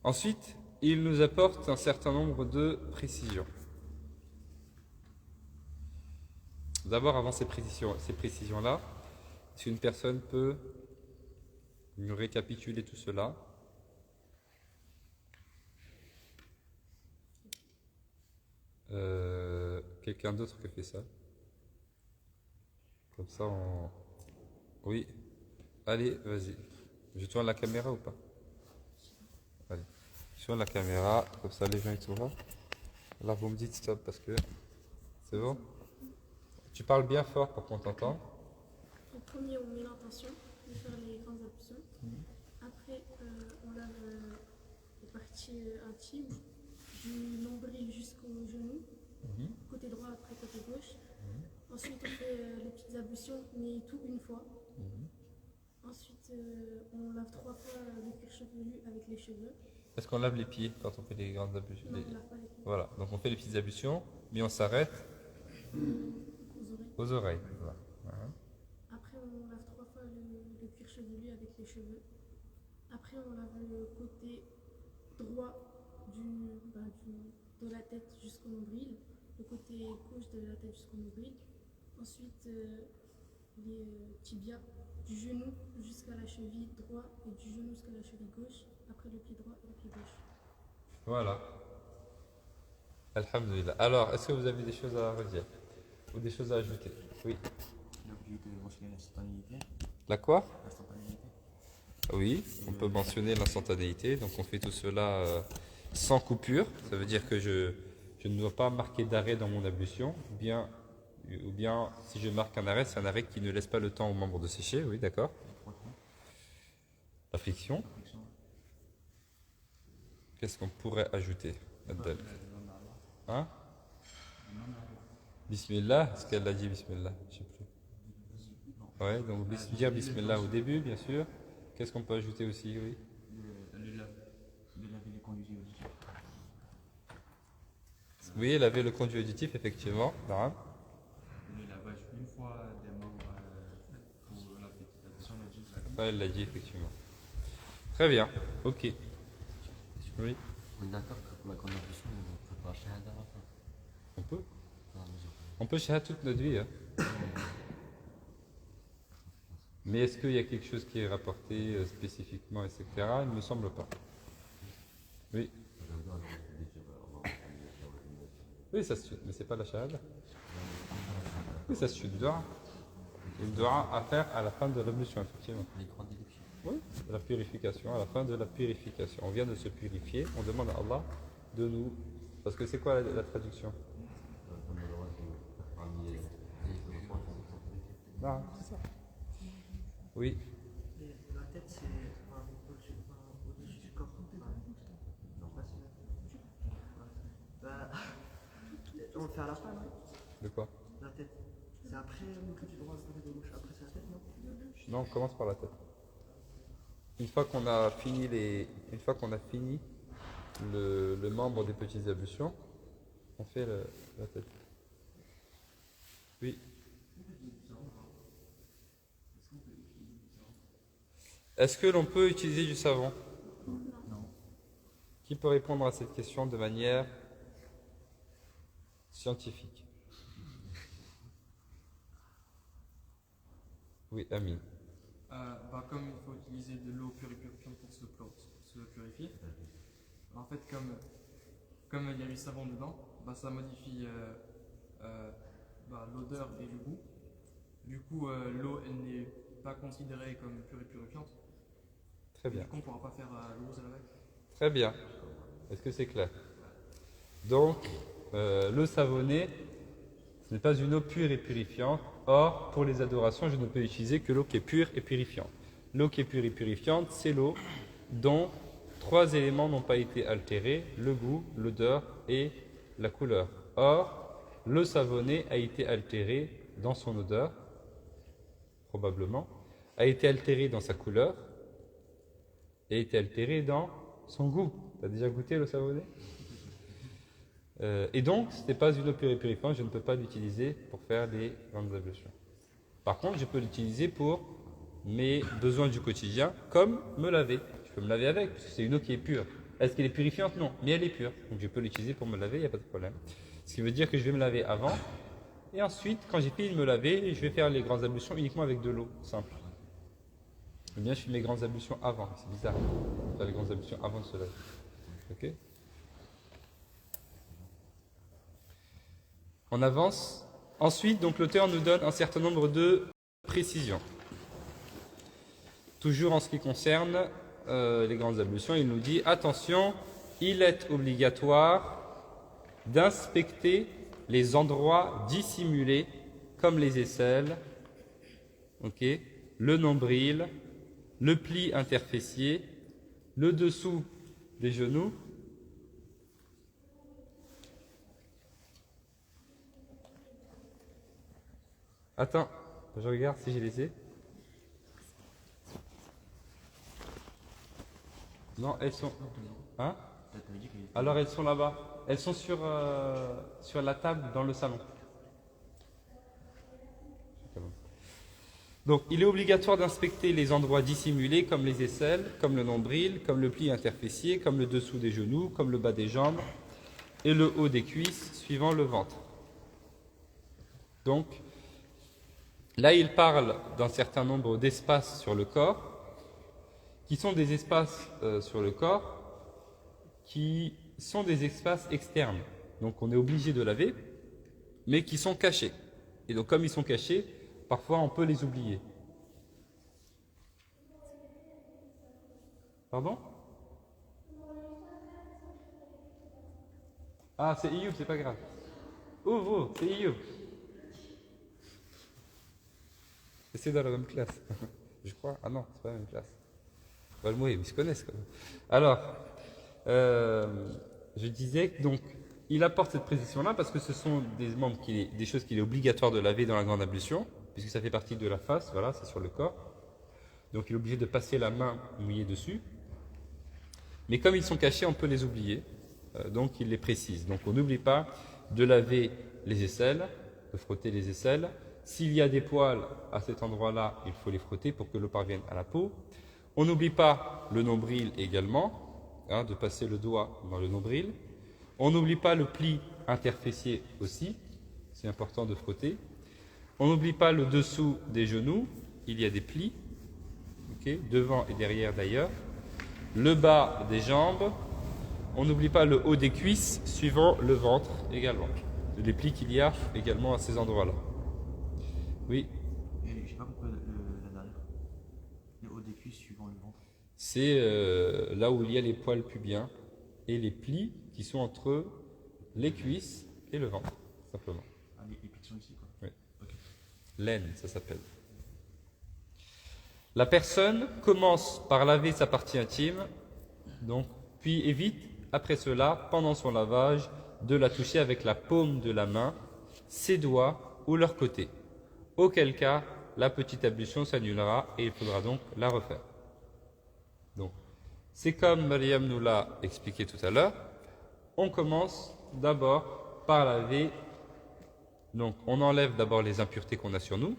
Ensuite, il nous apporte un certain nombre de précisions. D'abord, avant ces précisions-là, si une personne peut nous récapituler tout cela. Quelqu'un d'autre qui fait ça? Comme ça, on... Oui. Allez, vas-y. Je tourne la caméra ou pas? Allez. Je tourne la caméra, comme ça les gens ils te voient. Là, vous me dites stop parce que... C'est bon? Tu parles bien fort pour qu'on t'entende. En premier, on met l'intention de faire les grandes ablutions. Après, on lave les parties intimes, du nombril jusqu'au genou, côté droit, après côté gauche. Ensuite, on fait les petites ablutions, mais tout une fois. Ensuite, on lave 3 fois le cuir chevelu avec les cheveux. Est-ce qu'on lave les pieds quand on fait les grandes ablutions? Non, on lave pas les pieds. Voilà, donc on fait les petites ablutions, mais on s'arrête aux oreilles. Voilà. Après, on lave 3 fois le cuir chevelu avec les cheveux. Après, on lave le côté droit de la tête jusqu'au nombril, le côté gauche de la tête jusqu'au nombril. Ensuite, les tibias, du genou jusqu'à la cheville droite et du genou jusqu'à la cheville gauche. Après, le pied droit et le pied gauche. Voilà. Alhamdulillah. Alors, est-ce que vous avez des choses à redire ou des choses à ajouter? Oui. On a oublié de mentionner l'instantanéité. La quoi? L'instantanéité. Oui, on peut mentionner l'instantanéité. Donc on fait tout cela sans coupure. Ça veut dire que je ne dois pas marquer d'arrêt dans mon ablution. Ou bien si je marque un arrêt, c'est un arrêt qui ne laisse pas le temps aux membres de sécher. Oui, d'accord. La friction. Qu'est-ce qu'on pourrait ajouter? Hein? Bismillah, est-ce qu'elle a dit Bismillah? Je sais plus. Ouais, donc dire Bismillah au début, bien sûr. Qu'est-ce qu'on peut ajouter aussi? Oui. De laver les conduits auditifs. Oui, laver le conduit auditif, effectivement. Là. Le lavage une fois des membres pour la petite addition, on a dit. Ouais, elle l'a dit, effectivement. Très bien, ok. Oui. On est d'accord que pour la grande ablution, on ne peut pas shahada à la fin. On peut? Dans la mesure où- On peut shahad toute notre vie. Hein. Mais est-ce qu'il y a quelque chose qui est rapporté spécifiquement, etc. Il ne me semble pas. Oui. Oui, ça se tue, mais c'est pas la shahada. Oui, ça se tue du dua. Une dua à faire à la fin de l'ablution, effectivement. Les grandes déductions. Oui, la purification, à la fin de la purification. On vient de se purifier, on demande à Allah de nous... Parce que c'est quoi la traduction? Ah, c'est ça. Oui. La tête, c'est au-dessus du corps. Non, pas c'est la tête. fait à la fin, non? De quoi? La tête. C'est après le côté droit, le côté gauche. Après, c'est la tête, non? Non, on commence par la tête. Une fois qu'on a fini le membre des petites ablutions, on fait la tête. Oui. Est-ce que l'on peut utiliser du savon? Non. Qui peut répondre à cette question de manière scientifique? Oui, Ami. Comme il faut utiliser de l'eau purifiante pour se purifier, en fait, comme il y a du savon dedans, ça modifie l'odeur et le goût. Du coup, l'eau, elle n'est pas considérée comme pure et purifiante. Très bien. Du coup, on ne pourra pas faire l'eau à la vague. Très bien. Est-ce que c'est clair? Donc, l'eau savonnée, ce n'est pas une eau pure et purifiante. Or, pour les adorations, je ne peux utiliser que l'eau qui est pure et purifiante. L'eau qui est pure et purifiante, c'est l'eau dont 3 éléments n'ont pas été altérés, le goût, l'odeur et la couleur. Or, l'eau savonnée a été altérée dans son odeur, probablement, a été altérée dans sa couleur, et a été altérée dans son goût. Tu as déjà goûté l'eau savonnée? Et donc, ce n'est pas une eau pure et purifiante, je ne peux pas l'utiliser pour faire des grandes ablutions. Par contre, je peux l'utiliser pour mes besoins du quotidien, comme me laver. Je peux me laver avec, parce que c'est une eau qui est pure. Est-ce qu'elle est purifiante? Non, mais elle est pure. Donc je peux l'utiliser pour me laver, il n'y a pas de problème. Ce qui veut dire que je vais me laver avant, et ensuite, quand j'ai fini de me laver, je vais faire les grandes ablutions uniquement avec de l'eau simple. Ou bien je fais mes grandes ablutions avant, c'est bizarre. Faire les grandes ablutions avant de se laver. Ok? On avance. Ensuite, donc l'auteur nous donne un certain nombre de précisions. Toujours en ce qui concerne les grandes ablutions, il nous dit attention, il est obligatoire d'inspecter les endroits dissimulés comme les aisselles, le nombril, le pli interfessier, le dessous des genoux, attends, je regarde si je les ai. Non, elles sont... Hein? Alors elles sont là-bas. Elles sont sur la table dans le salon. Donc il est obligatoire d'inspecter les endroits dissimulés comme les aisselles, comme le nombril, comme le pli interfessier, comme le dessous des genoux, comme le bas des jambes et le haut des cuisses suivant le ventre. Donc là il parle d'un certain nombre d'espaces sur le corps qui sont des espaces sur le corps qui sont des espaces externes. Donc on est obligé de laver, mais qui sont cachés. Et donc comme ils sont cachés, parfois on peut les oublier. Pardon? Ah, c'est Ioub, c'est pas grave. Ouvre, c'est Ioub. C'est dans la même classe. Je crois. Ah non, c'est pas la même classe. Ils se connaissent quand même. Alors, je disais que donc, il apporte cette précision-là parce que ce sont des choses qu'il est obligatoire de laver dans la grande ablution, puisque ça fait partie de la face, voilà, c'est sur le corps. Donc il est obligé de passer la main mouillée dessus. Mais comme ils sont cachés, on peut les oublier. Donc il les précise. Donc on n'oublie pas de laver les aisselles, de frotter les aisselles. S'il y a des poils à cet endroit-là, il faut les frotter pour que l'eau parvienne à la peau. On n'oublie pas le nombril également, de passer le doigt dans le nombril. On n'oublie pas le pli interfessier aussi, c'est important de frotter. On n'oublie pas le dessous des genoux, il y a des plis, devant et derrière d'ailleurs. Le bas des jambes. On n'oublie pas le haut des cuisses, suivant le ventre également. Les plis qu'il y a également à ces endroits-là. Oui. Je n'ai pas compris la dernière. Le haut des cuisses suivant le ventre. C'est là où il y a les poils pubiens et les plis qui sont entre les cuisses et le ventre, simplement. Ah, les plis sont ici, quoi. Oui. Okay. L'aine, ça s'appelle. La personne commence par laver sa partie intime, donc, puis évite, après cela, pendant son lavage, de la toucher avec la paume de la main, ses doigts ou leur côté. Auquel cas, la petite ablution s'annulera et il faudra donc la refaire. Donc, c'est comme Mariam nous l'a expliqué tout à l'heure. On commence d'abord par laver. Donc, on enlève d'abord les impuretés qu'on a sur nous.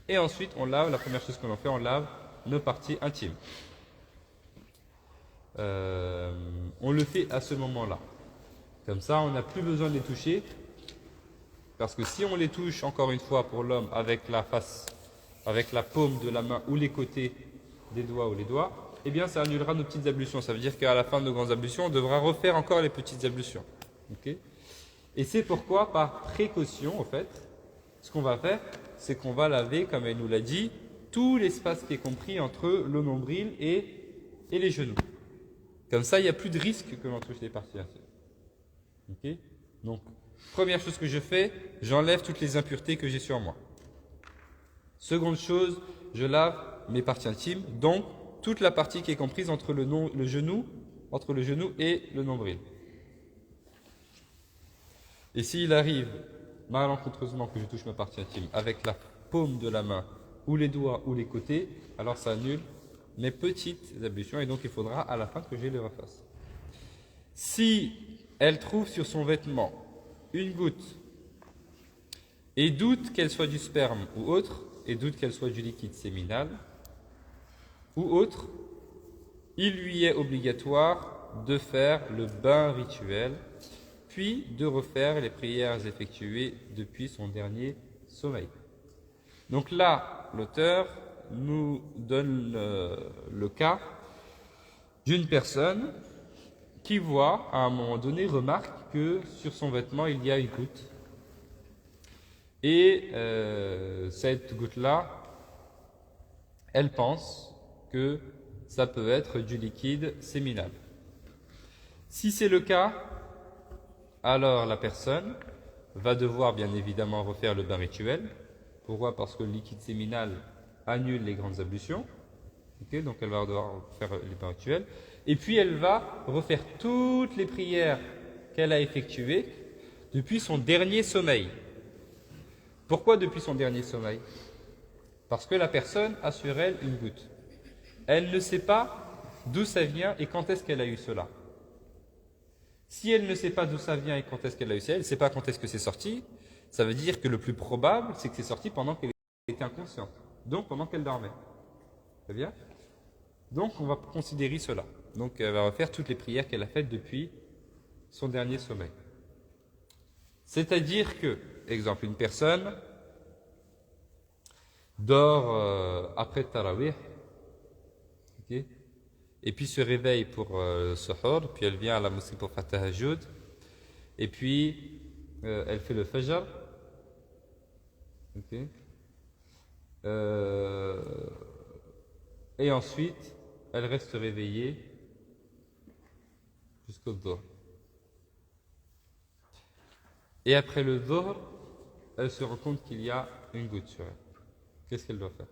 Et ensuite, on lave, la première chose que l'on fait, on lave nos parties intimes. On le fait à ce moment-là. Comme ça, on n'a plus besoin de les toucher. Parce que si on les touche, encore une fois, pour l'homme, avec la face, avec la paume de la main ou les côtés des doigts ou les doigts, eh bien, ça annulera nos petites ablutions. Ça veut dire qu'à la fin de nos grandes ablutions, on devra refaire encore les petites ablutions. Okay? Et c'est pourquoi, par précaution, en fait, ce qu'on va faire, c'est qu'on va laver, comme elle nous l'a dit, tout l'espace qui est compris entre le nombril et les genoux. Comme ça, il n'y a plus de risque que l'on touche les parties intimes. Okay? Donc, première chose que je fais, j'enlève toutes les impuretés que j'ai sur moi. Seconde chose, je lave mes parties intimes, donc toute la partie qui est comprise entre le genou et le nombril. Et s'il arrive malencontreusement que je touche ma partie intime avec la paume de la main ou les doigts ou les côtés, alors ça annule mes petites ablutions et donc il faudra à la fin que je les refasse. Si elle trouve sur son vêtement une goutte et doute qu'elle soit du sperme ou autre, et doute qu'elle soit du liquide séminal ou autre, il lui est obligatoire de faire le bain rituel, puis de refaire les prières effectuées depuis son dernier sommeil. Donc là, l'auteur nous donne le cas d'une personne qui voit, à un moment donné, remarque que sur son vêtement, il y a une goutte. Et cette goutte-là, elle pense que ça peut être du liquide séminal. Si c'est le cas, alors la personne va devoir bien évidemment refaire le bain rituel. Pourquoi? Parce que le liquide séminal annule les grandes ablutions. Okay, donc elle va devoir faire les bains rituels. Et puis elle va refaire toutes les prières qu'elle a effectuées depuis son dernier sommeil. Pourquoi depuis son dernier sommeil? Parce que la personne a sur elle une goutte. Elle ne sait pas d'où ça vient et quand est-ce qu'elle a eu cela. Si elle ne sait pas d'où ça vient et quand est-ce qu'elle a eu ça, elle ne sait pas quand est-ce que c'est sorti, ça veut dire que le plus probable, c'est que c'est sorti pendant qu'elle était inconsciente. Donc pendant qu'elle dormait. Très bien? Donc on va considérer cela. Donc elle va refaire toutes les prières qu'elle a faites depuis son dernier sommeil. C'est-à-dire que, exemple, une personne dort après Tarawih, okay, et puis se réveille pour Suhoor, puis elle vient à la mosquée pour faire Tahajjud, et puis elle fait le Fajr, okay, et ensuite elle reste réveillée jusqu'au Dhuhr. Et après le Dhuhr, elle se rend compte qu'il y a une goutte sur elle. Qu'est-ce qu'elle doit faire?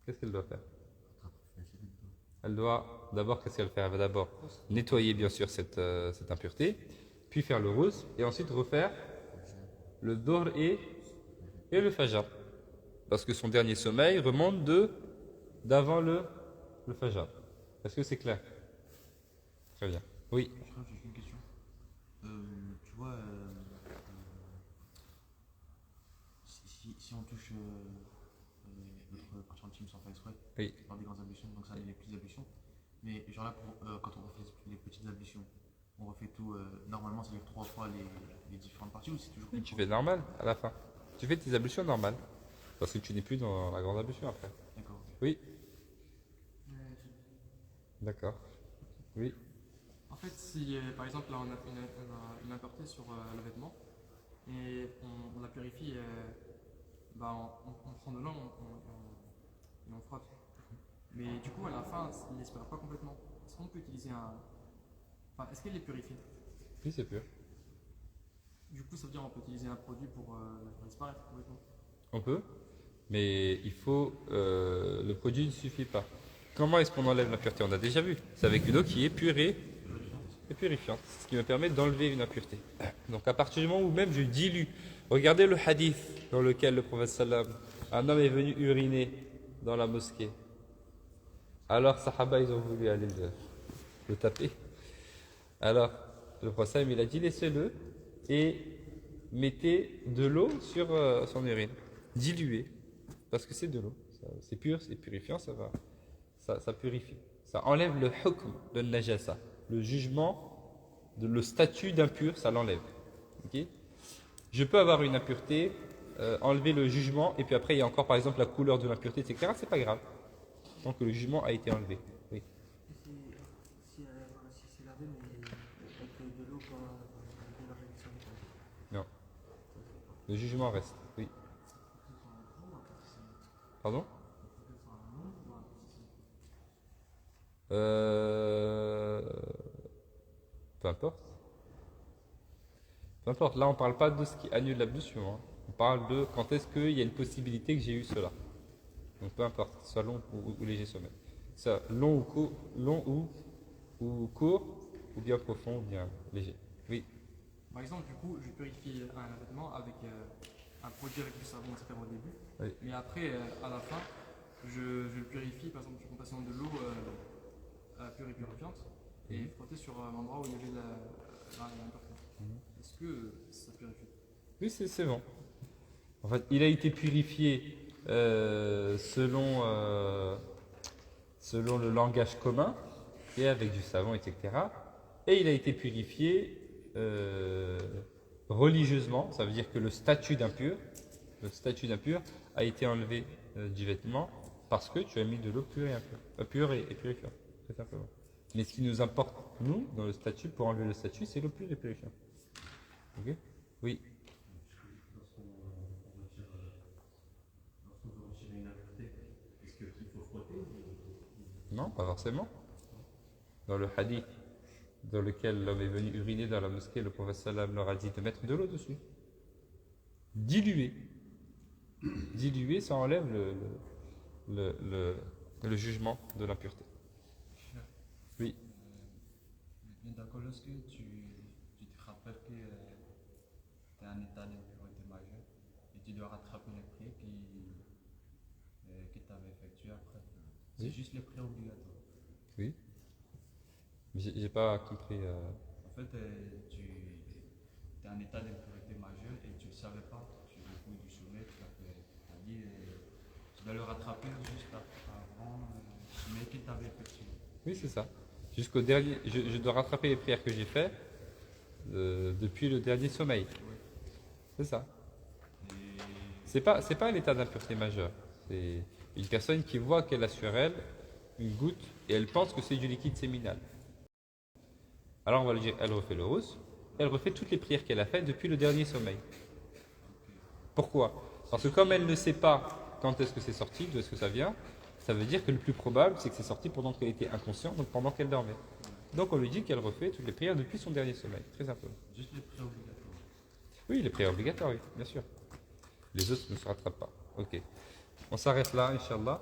Qu'est-ce qu'elle doit faire? Elle doit d'abord, qu'est-ce qu'elle fait? Elle va d'abord nettoyer bien sûr cette impureté, puis faire le rose, et ensuite refaire le Dhuhr et le Fajr. Parce que son dernier sommeil remonte d'avant le Fajr. Est-ce que c'est clair? Très bien. Oui. Je crois que j'ai une question. Tu vois, si on touche notre partie intime sans faire exprès, Oui. par des grandes ablutions, donc ça les petites ablutions. Mais genre là, quand on refait les petites ablutions, on refait tout, normalement ça dure 3 fois les différentes parties ou c'est toujours Oui, tu fais normal à la fin. Tu fais tes ablutions normales. Parce que tu n'es plus dans la grande ablution après. D'accord. Oui. D'accord. Oui. En fait, si par exemple là on a une impureté sur le vêtement et on la purifie, on prend de l'eau et on frotte. Mais du coup, à la fin, il ne l'espère pas complètement. Est-ce qu'on peut utiliser est-ce qu'elle est purifiée? Oui, c'est pur. Du coup, ça veut dire qu'on peut utiliser un produit pour la faire disparaître complètement. On peut, mais il faut. Le produit ne suffit pas. Comment est-ce qu'on enlève l'impureté? On a déjà vu. C'est avec une eau qui est pure et et purifiante. C'est ce qui me permet d'enlever une impureté. Donc à partir du moment où même je dilue, regardez le hadith dans lequel le prophète sallam, un homme est venu uriner dans la mosquée. Alors Sahaba ils ont voulu aller le taper. Alors le prophète sallam, il a dit laissez-le et mettez de l'eau sur son urine, diluez, parce que c'est de l'eau, c'est pur, c'est purifiant, ça purifie. Ça enlève le hukm de najasa, le jugement, le statut d'impur, ça l'enlève. Okay? Je peux avoir une impureté, enlever le jugement, et puis après il y a encore par exemple la couleur de l'impureté, etc. C'est pas grave, tant que le jugement a été enlevé. Oui. Si c'est lavé, mais avec de l'eau pour la réduction des taches. Non. Le jugement reste. Oui. Pardon? Peu importe. Peu importe. Là, on ne parle pas de ce qui annule l'ablution. Hein. On parle de quand est-ce qu'il y a une possibilité que j'ai eu cela. Donc peu importe, soit long ou léger sommet. Ça, long ou court, ou bien profond, ou bien léger. Oui. Par exemple, du coup, je purifie un vêtement avec un produit avec du savon, etc. au début. Oui. Mais après, à la fin, je le purifie, par exemple, en passant de l'eau pure et purifiante et frotter sur l'endroit où il y avait l'impureté. Est-ce que ça purifie? Oui, c'est bon. En fait, il a été purifié selon le langage commun et avec du savon, etc. Et il a été purifié religieusement, ça veut dire que le statut d'impur a été enlevé du vêtement parce que tu as mis de l'eau pure et purifiante, très simplement. Mais ce qui nous importe, nous, dans le statut, pour enlever le statut, c'est l'eau pure et purifiante. Ok? Oui. Lorsqu'on veut retirer une impureté, est-ce qu'il faut frotter? Non, pas forcément. Dans le hadith dans lequel l'homme est venu uriner dans la mosquée, le prophète sallam leur a dit de mettre de l'eau dessus. Diluer. Diluer, ça enlève le jugement de l'impureté. Oui. Bien d'accord, lorsque tu te rappelles que tu es en état d'impureté majeure et tu dois rattraper les prières que tu avais effectuées après, c'est juste les prières obligatoires. Oui. J'ai pas compris. En fait, tu es en état d'impureté majeure et tu ne le savais pas. Tu es au bout du sommet, tu as dit tu dois le rattraper juste avant le sommet que tu avais effectué. Oui, c'est ça. Jusqu'au dernier, je dois rattraper les prières que j'ai faites depuis le dernier sommeil. Oui. C'est ça. Et C'est pas l'état d'impureté majeure. C'est une personne qui voit qu'elle a sur elle une goutte et elle pense que c'est du liquide séminal. Alors on va lui dire, elle refait le rousse, elle refait toutes les prières qu'elle a faites depuis le dernier sommeil. Pourquoi? Parce que comme elle ne sait pas quand est-ce que c'est sorti, d'où est-ce que ça vient, ça veut dire que le plus probable, c'est que c'est sorti pendant qu'elle était inconsciente, donc pendant qu'elle dormait. Donc on lui dit qu'elle refait toutes les prières depuis son dernier sommeil, très simplement. juste les prières obligatoires. Oui, les prières obligatoires, oui, bien sûr. Les autres ne se rattrapent pas. Ok. On s'arrête là, Inch'Allah,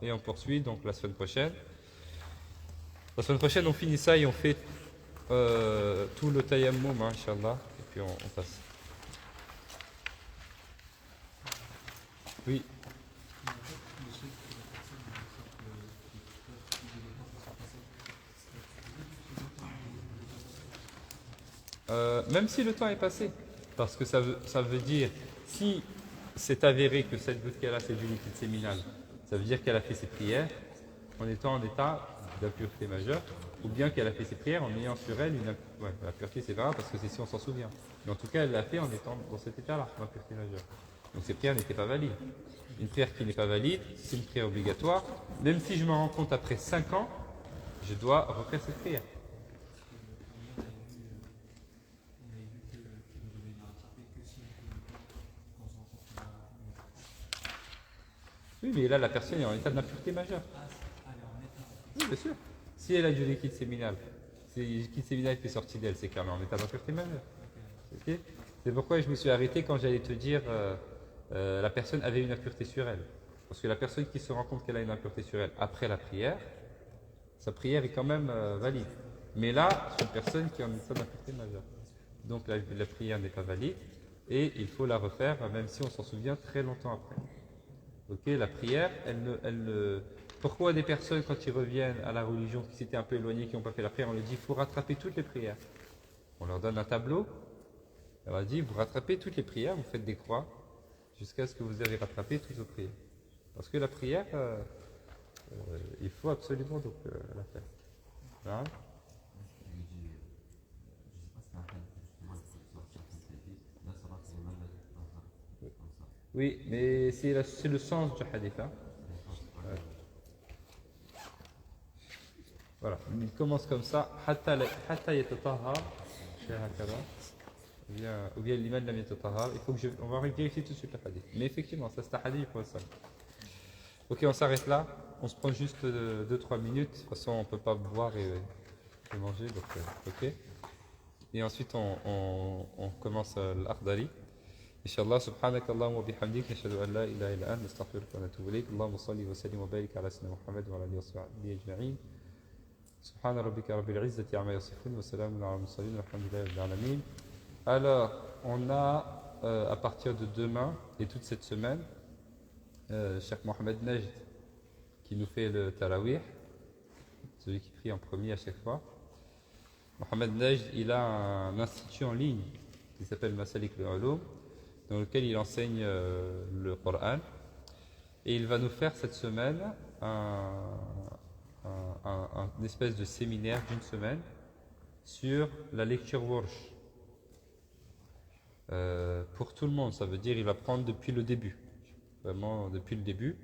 et on poursuit donc la semaine prochaine. La semaine prochaine, on finit ça et on fait tout le tayammum, hein, Inch'Allah, et puis on passe. Oui. Même si le temps est passé, parce que ça veut dire, si c'est avéré que cette goutte qu'elle a, c'est du liquide séminal, ça veut dire qu'elle a fait ses prières en étant en état d'impureté majeure, ou bien qu'elle a fait ses prières en ayant sur elle une l'impureté, c'est pas grave, parce que c'est si on s'en souvient. Mais en tout cas, elle l'a fait en étant dans cet état-là, d'impureté majeure. Donc ces prières n'étaient pas valides. Une prière qui n'est pas valide, c'est une prière obligatoire. Même si je me rends compte après 5 ans, je dois refaire cette prière. Oui, mais là, la personne est en état d'impureté majeure. Oui, bien sûr. Si elle a du liquide séminal, c'est le liquide séminal qui est sorti d'elle, c'est qu'elle est en état d'impureté majeure. Okay. C'est pourquoi je me suis arrêté quand j'allais te dire la personne avait une impureté sur elle. Parce que la personne qui se rend compte qu'elle a une impureté sur elle après la prière, sa prière est quand même valide. Mais là, c'est une personne qui est en état d'impureté majeure. Donc la prière n'est pas valide et il faut la refaire même si on s'en souvient très longtemps après. Ok, la prière, pourquoi des personnes quand ils reviennent à la religion, qui s'étaient un peu éloignées, qui n'ont pas fait la prière, on leur dit il faut rattraper toutes les prières. On leur donne un tableau, on leur dit vous rattrapez toutes les prières, vous faites des croix jusqu'à ce que vous ayez rattrapé toutes vos prières. Parce que la prière, il faut absolument donc la faire. Hein? Oui, mais c'est le sens du hadith. Hein? Voilà, il commence comme ça. Hatta yatatahhar, ou bien l'imam lam yatatahhar. On va vérifier tout de suite le hadith. Mais effectivement, ça c'est un hadith pour ça. Ok, on s'arrête là. On se prend juste 2-3 minutes. De toute façon, on ne peut pas boire et manger. Donc, ok. Et ensuite, on commence l'Akhdari. Inch'Allah, subhanak Allahumma wa bihamdik, nashhadu an la ilaha illa anta, nastaghfiruka wa natubu ilayk. Allahumma salli wa sallim wa barik ala sayyidina Muhammad wa ala alihi wa sahbihi ajma'in. Subhana rabbika rabbil izzati amma yasifun wa salamun ala al-mursalin walhamdulillahi rabbil alamin. Alors, on a à partir de demain et toute cette semaine, Cheikh Mohamed Najd qui nous fait le tarawih, celui qui prie en premier à chaque fois. Mohamed Najd, il a un institut en ligne qui s'appelle Masalik al-Ulum, dans lequel il enseigne le Coran. Et il va nous faire cette semaine une espèce de séminaire d'une semaine sur la lecture Warsh. Pour tout le monde, ça veut dire il va prendre depuis le début, vraiment depuis le début.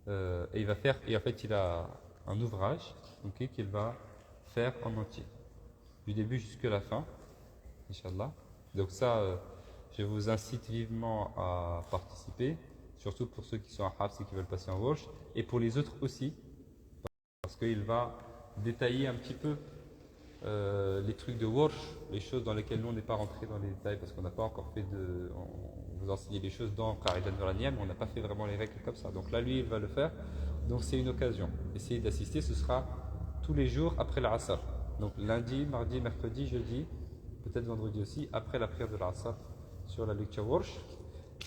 Et il va faire, et en fait il a un ouvrage qu'il va faire en entier, du début jusqu'à la fin, Inch'Allah. Donc ça, je vous incite vivement à participer, surtout pour ceux qui sont à Hafs et qui veulent passer en Warsh, et pour les autres aussi, parce qu'il va détailler un petit peu les trucs de Warsh, les choses dans lesquelles nous on n'est pas rentré dans les détails, parce qu'on n'a pas encore fait on vous enseigne les choses dans Qa'idan Nuraniyya, mais on n'a pas fait vraiment les règles comme ça. Donc là, lui, il va le faire. Donc c'est une occasion. Essayez d'assister, ce sera tous les jours après l'Asr. Donc lundi, mardi, mercredi, jeudi, peut-être vendredi aussi, après la prière de l'Asr sur la lecture Warsh.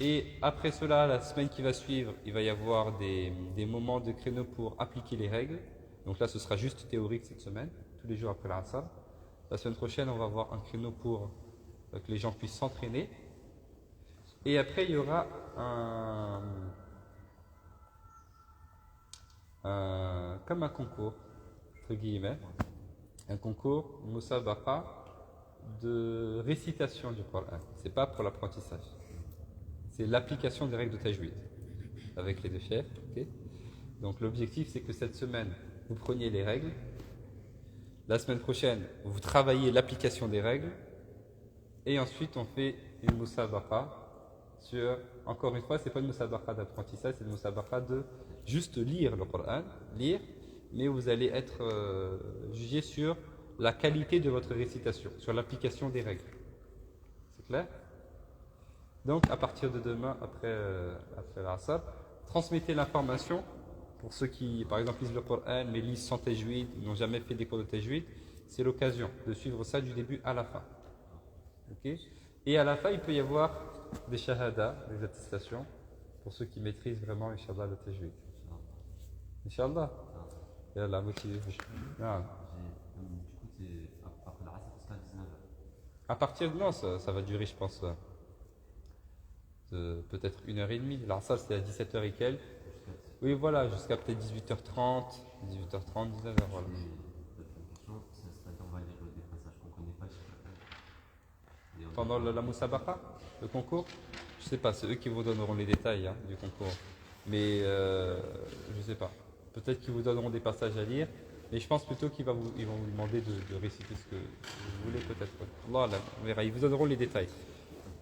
Et après cela, la semaine qui va suivre, il va y avoir des moments de créneau pour appliquer les règles. Donc là, ce sera juste théorique cette semaine, tous les jours après l'Asr. La semaine prochaine, on va avoir un créneau pour que les gens puissent s'entraîner. Et après, il y aura comme un concours, entre guillemets, un concours Musabaqa de récitation du Coran. C'est pas pour l'apprentissage, c'est l'application des règles de tajwid avec les deux chefs. Okay. Donc l'objectif, c'est que cette semaine, vous preniez les règles. La semaine prochaine, vous travaillez l'application des règles. Et ensuite, on fait une Musabaqa sur, encore une fois, c'est pas une Musabaqa d'apprentissage, c'est une Musabaqa de juste lire le Coran, mais vous allez être jugé sur la qualité de votre récitation, sur l'application des règles. C'est clair? Donc, à partir de demain, après l'Asr, transmettez l'information pour ceux qui, par exemple, lisent le Coran, mais lisent sans tajwid, n'ont jamais fait des cours de tajwid. C'est l'occasion de suivre ça du début à la fin. Okay. Et à la fin, il peut y avoir des shahadas, des attestations, pour ceux qui maîtrisent vraiment, Inch'Allah, le tajwid. Inch'Allah. Et Allah motive. Du coup, après l'Asr, c'est à 19h. À partir de non, ça va durer, je pense, peut-être 1h30. L'Asr, c'est à 17h et quelques. Oui, voilà, jusqu'à peut-être 18h30, 19h, voilà. Pendant la Musabaqa, le concours, je sais pas, c'est eux qui vous donneront les détails du concours. Mais je sais pas. Peut-être qu'ils vous donneront des passages à lire, mais je pense plutôt qu'ils vont vous demander de réciter ce que vous voulez, peut-être. Allah, on verra. Ils vous donneront les détails.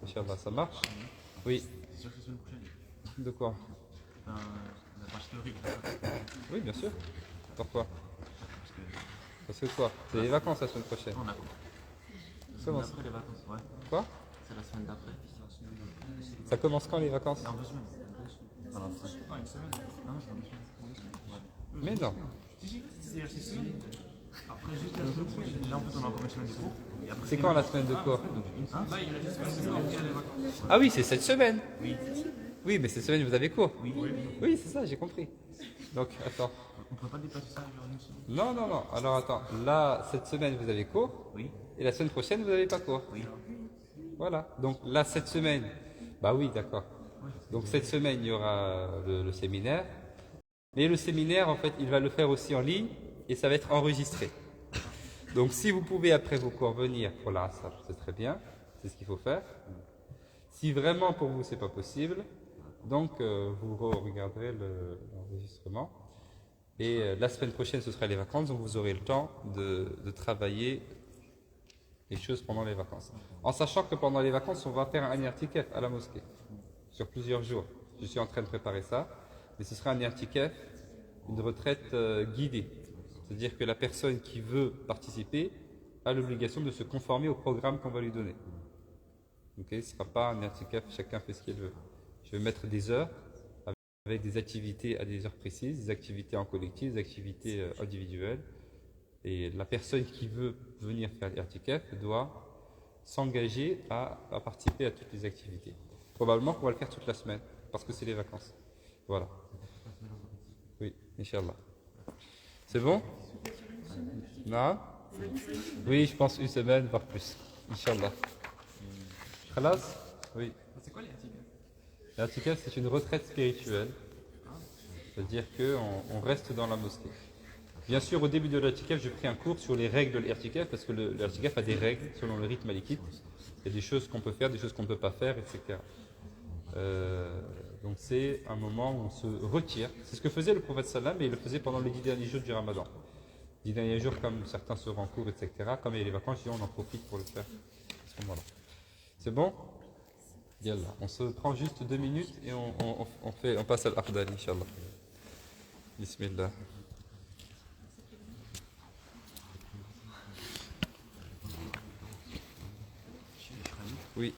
Inch'Allah, ça marche? Oui. C'est sûr que c'est la semaine prochaine. De quoi? La page théorique. Oui, bien sûr. Pourquoi? Parce que quoi? C'est les vacances la semaine prochaine. On a quoi? Comment Après les vacances, ouais. Quoi? C'est la semaine d'après. Ça commence quand les vacances? Dans 2 semaines. Voilà, une semaine. Non, c'est dans 2 semaines. Mais non. C'est Après, juste la semaine prochaine. Là, en fait, on a encore une semaine de cours. Et après, C'est quand la semaine de cours? Hein? Là, il a juste passé le après les vacances. Ah oui, c'est cette semaine. Oui. Oui, mais cette semaine, vous avez cours. Oui. Oui, c'est ça, j'ai compris. Donc, attends. On ne pourrait pas dépasser ça genre une semaine. Non, non, non. Alors, attends. Là, cette semaine, vous avez cours. Oui. Et la semaine prochaine, vous n'avez pas cours. Oui. Voilà. Donc, là, cette semaine. Bah oui, d'accord. Donc, cette semaine, il y aura le séminaire. Mais le séminaire, en fait, il va le faire aussi en ligne et ça va être enregistré. Donc, si vous pouvez, après vos cours, venir pour l'Asr, c'est très bien. C'est ce qu'il faut faire. Si vraiment pour vous, c'est pas possible, donc vous regarderez l'enregistrement. Et la semaine prochaine, ce sera les vacances, donc vous aurez le temps de travailler les choses pendant les vacances. En sachant que pendant les vacances, on va faire un i'tikaf à la mosquée, sur plusieurs jours. Je suis en train de préparer ça, mais ce sera un i'tikaf, une retraite guidée. C'est-à-dire que la personne qui veut participer a l'obligation de se conformer au programme qu'on va lui donner. Ok, ce ne sera pas un i'tikaf, chacun fait ce qu'il veut. Je vais mettre des heures avec des activités à des heures précises, des activités en collectif, des activités individuelles. Et la personne qui veut venir faire l'irtikaf doit s'engager à participer à toutes les activités. Probablement qu'on va le faire toute la semaine, parce que c'est les vacances. Voilà. Oui, Inch'Allah. C'est bon? Non? Oui, je pense une semaine, voire plus. Inch'Allah. Khalas? Oui. C'est quoi les articles? L'irtikaf, c'est une retraite spirituelle. C'est-à-dire qu'on reste dans la mosquée. Bien sûr, au début de l'irtikaf, j'ai pris un cours sur les règles de l'irtikaf, parce que l'irtikaf a des règles selon le rythme malikite. Il y a des choses qu'on peut faire, des choses qu'on ne peut pas faire, etc. Donc c'est un moment où on se retire. C'est ce que faisait le prophète sallam, et il le faisait pendant les 10 derniers jours du ramadan. 10 derniers jours, comme certains se rendent cours, etc. Comme il y a les vacances, on en profite pour le faire à ce moment-là. C'est bon? Yallah. On se prend juste 2 minutes et on passe à l'Aqdan, Inch'Allah. Bismillah.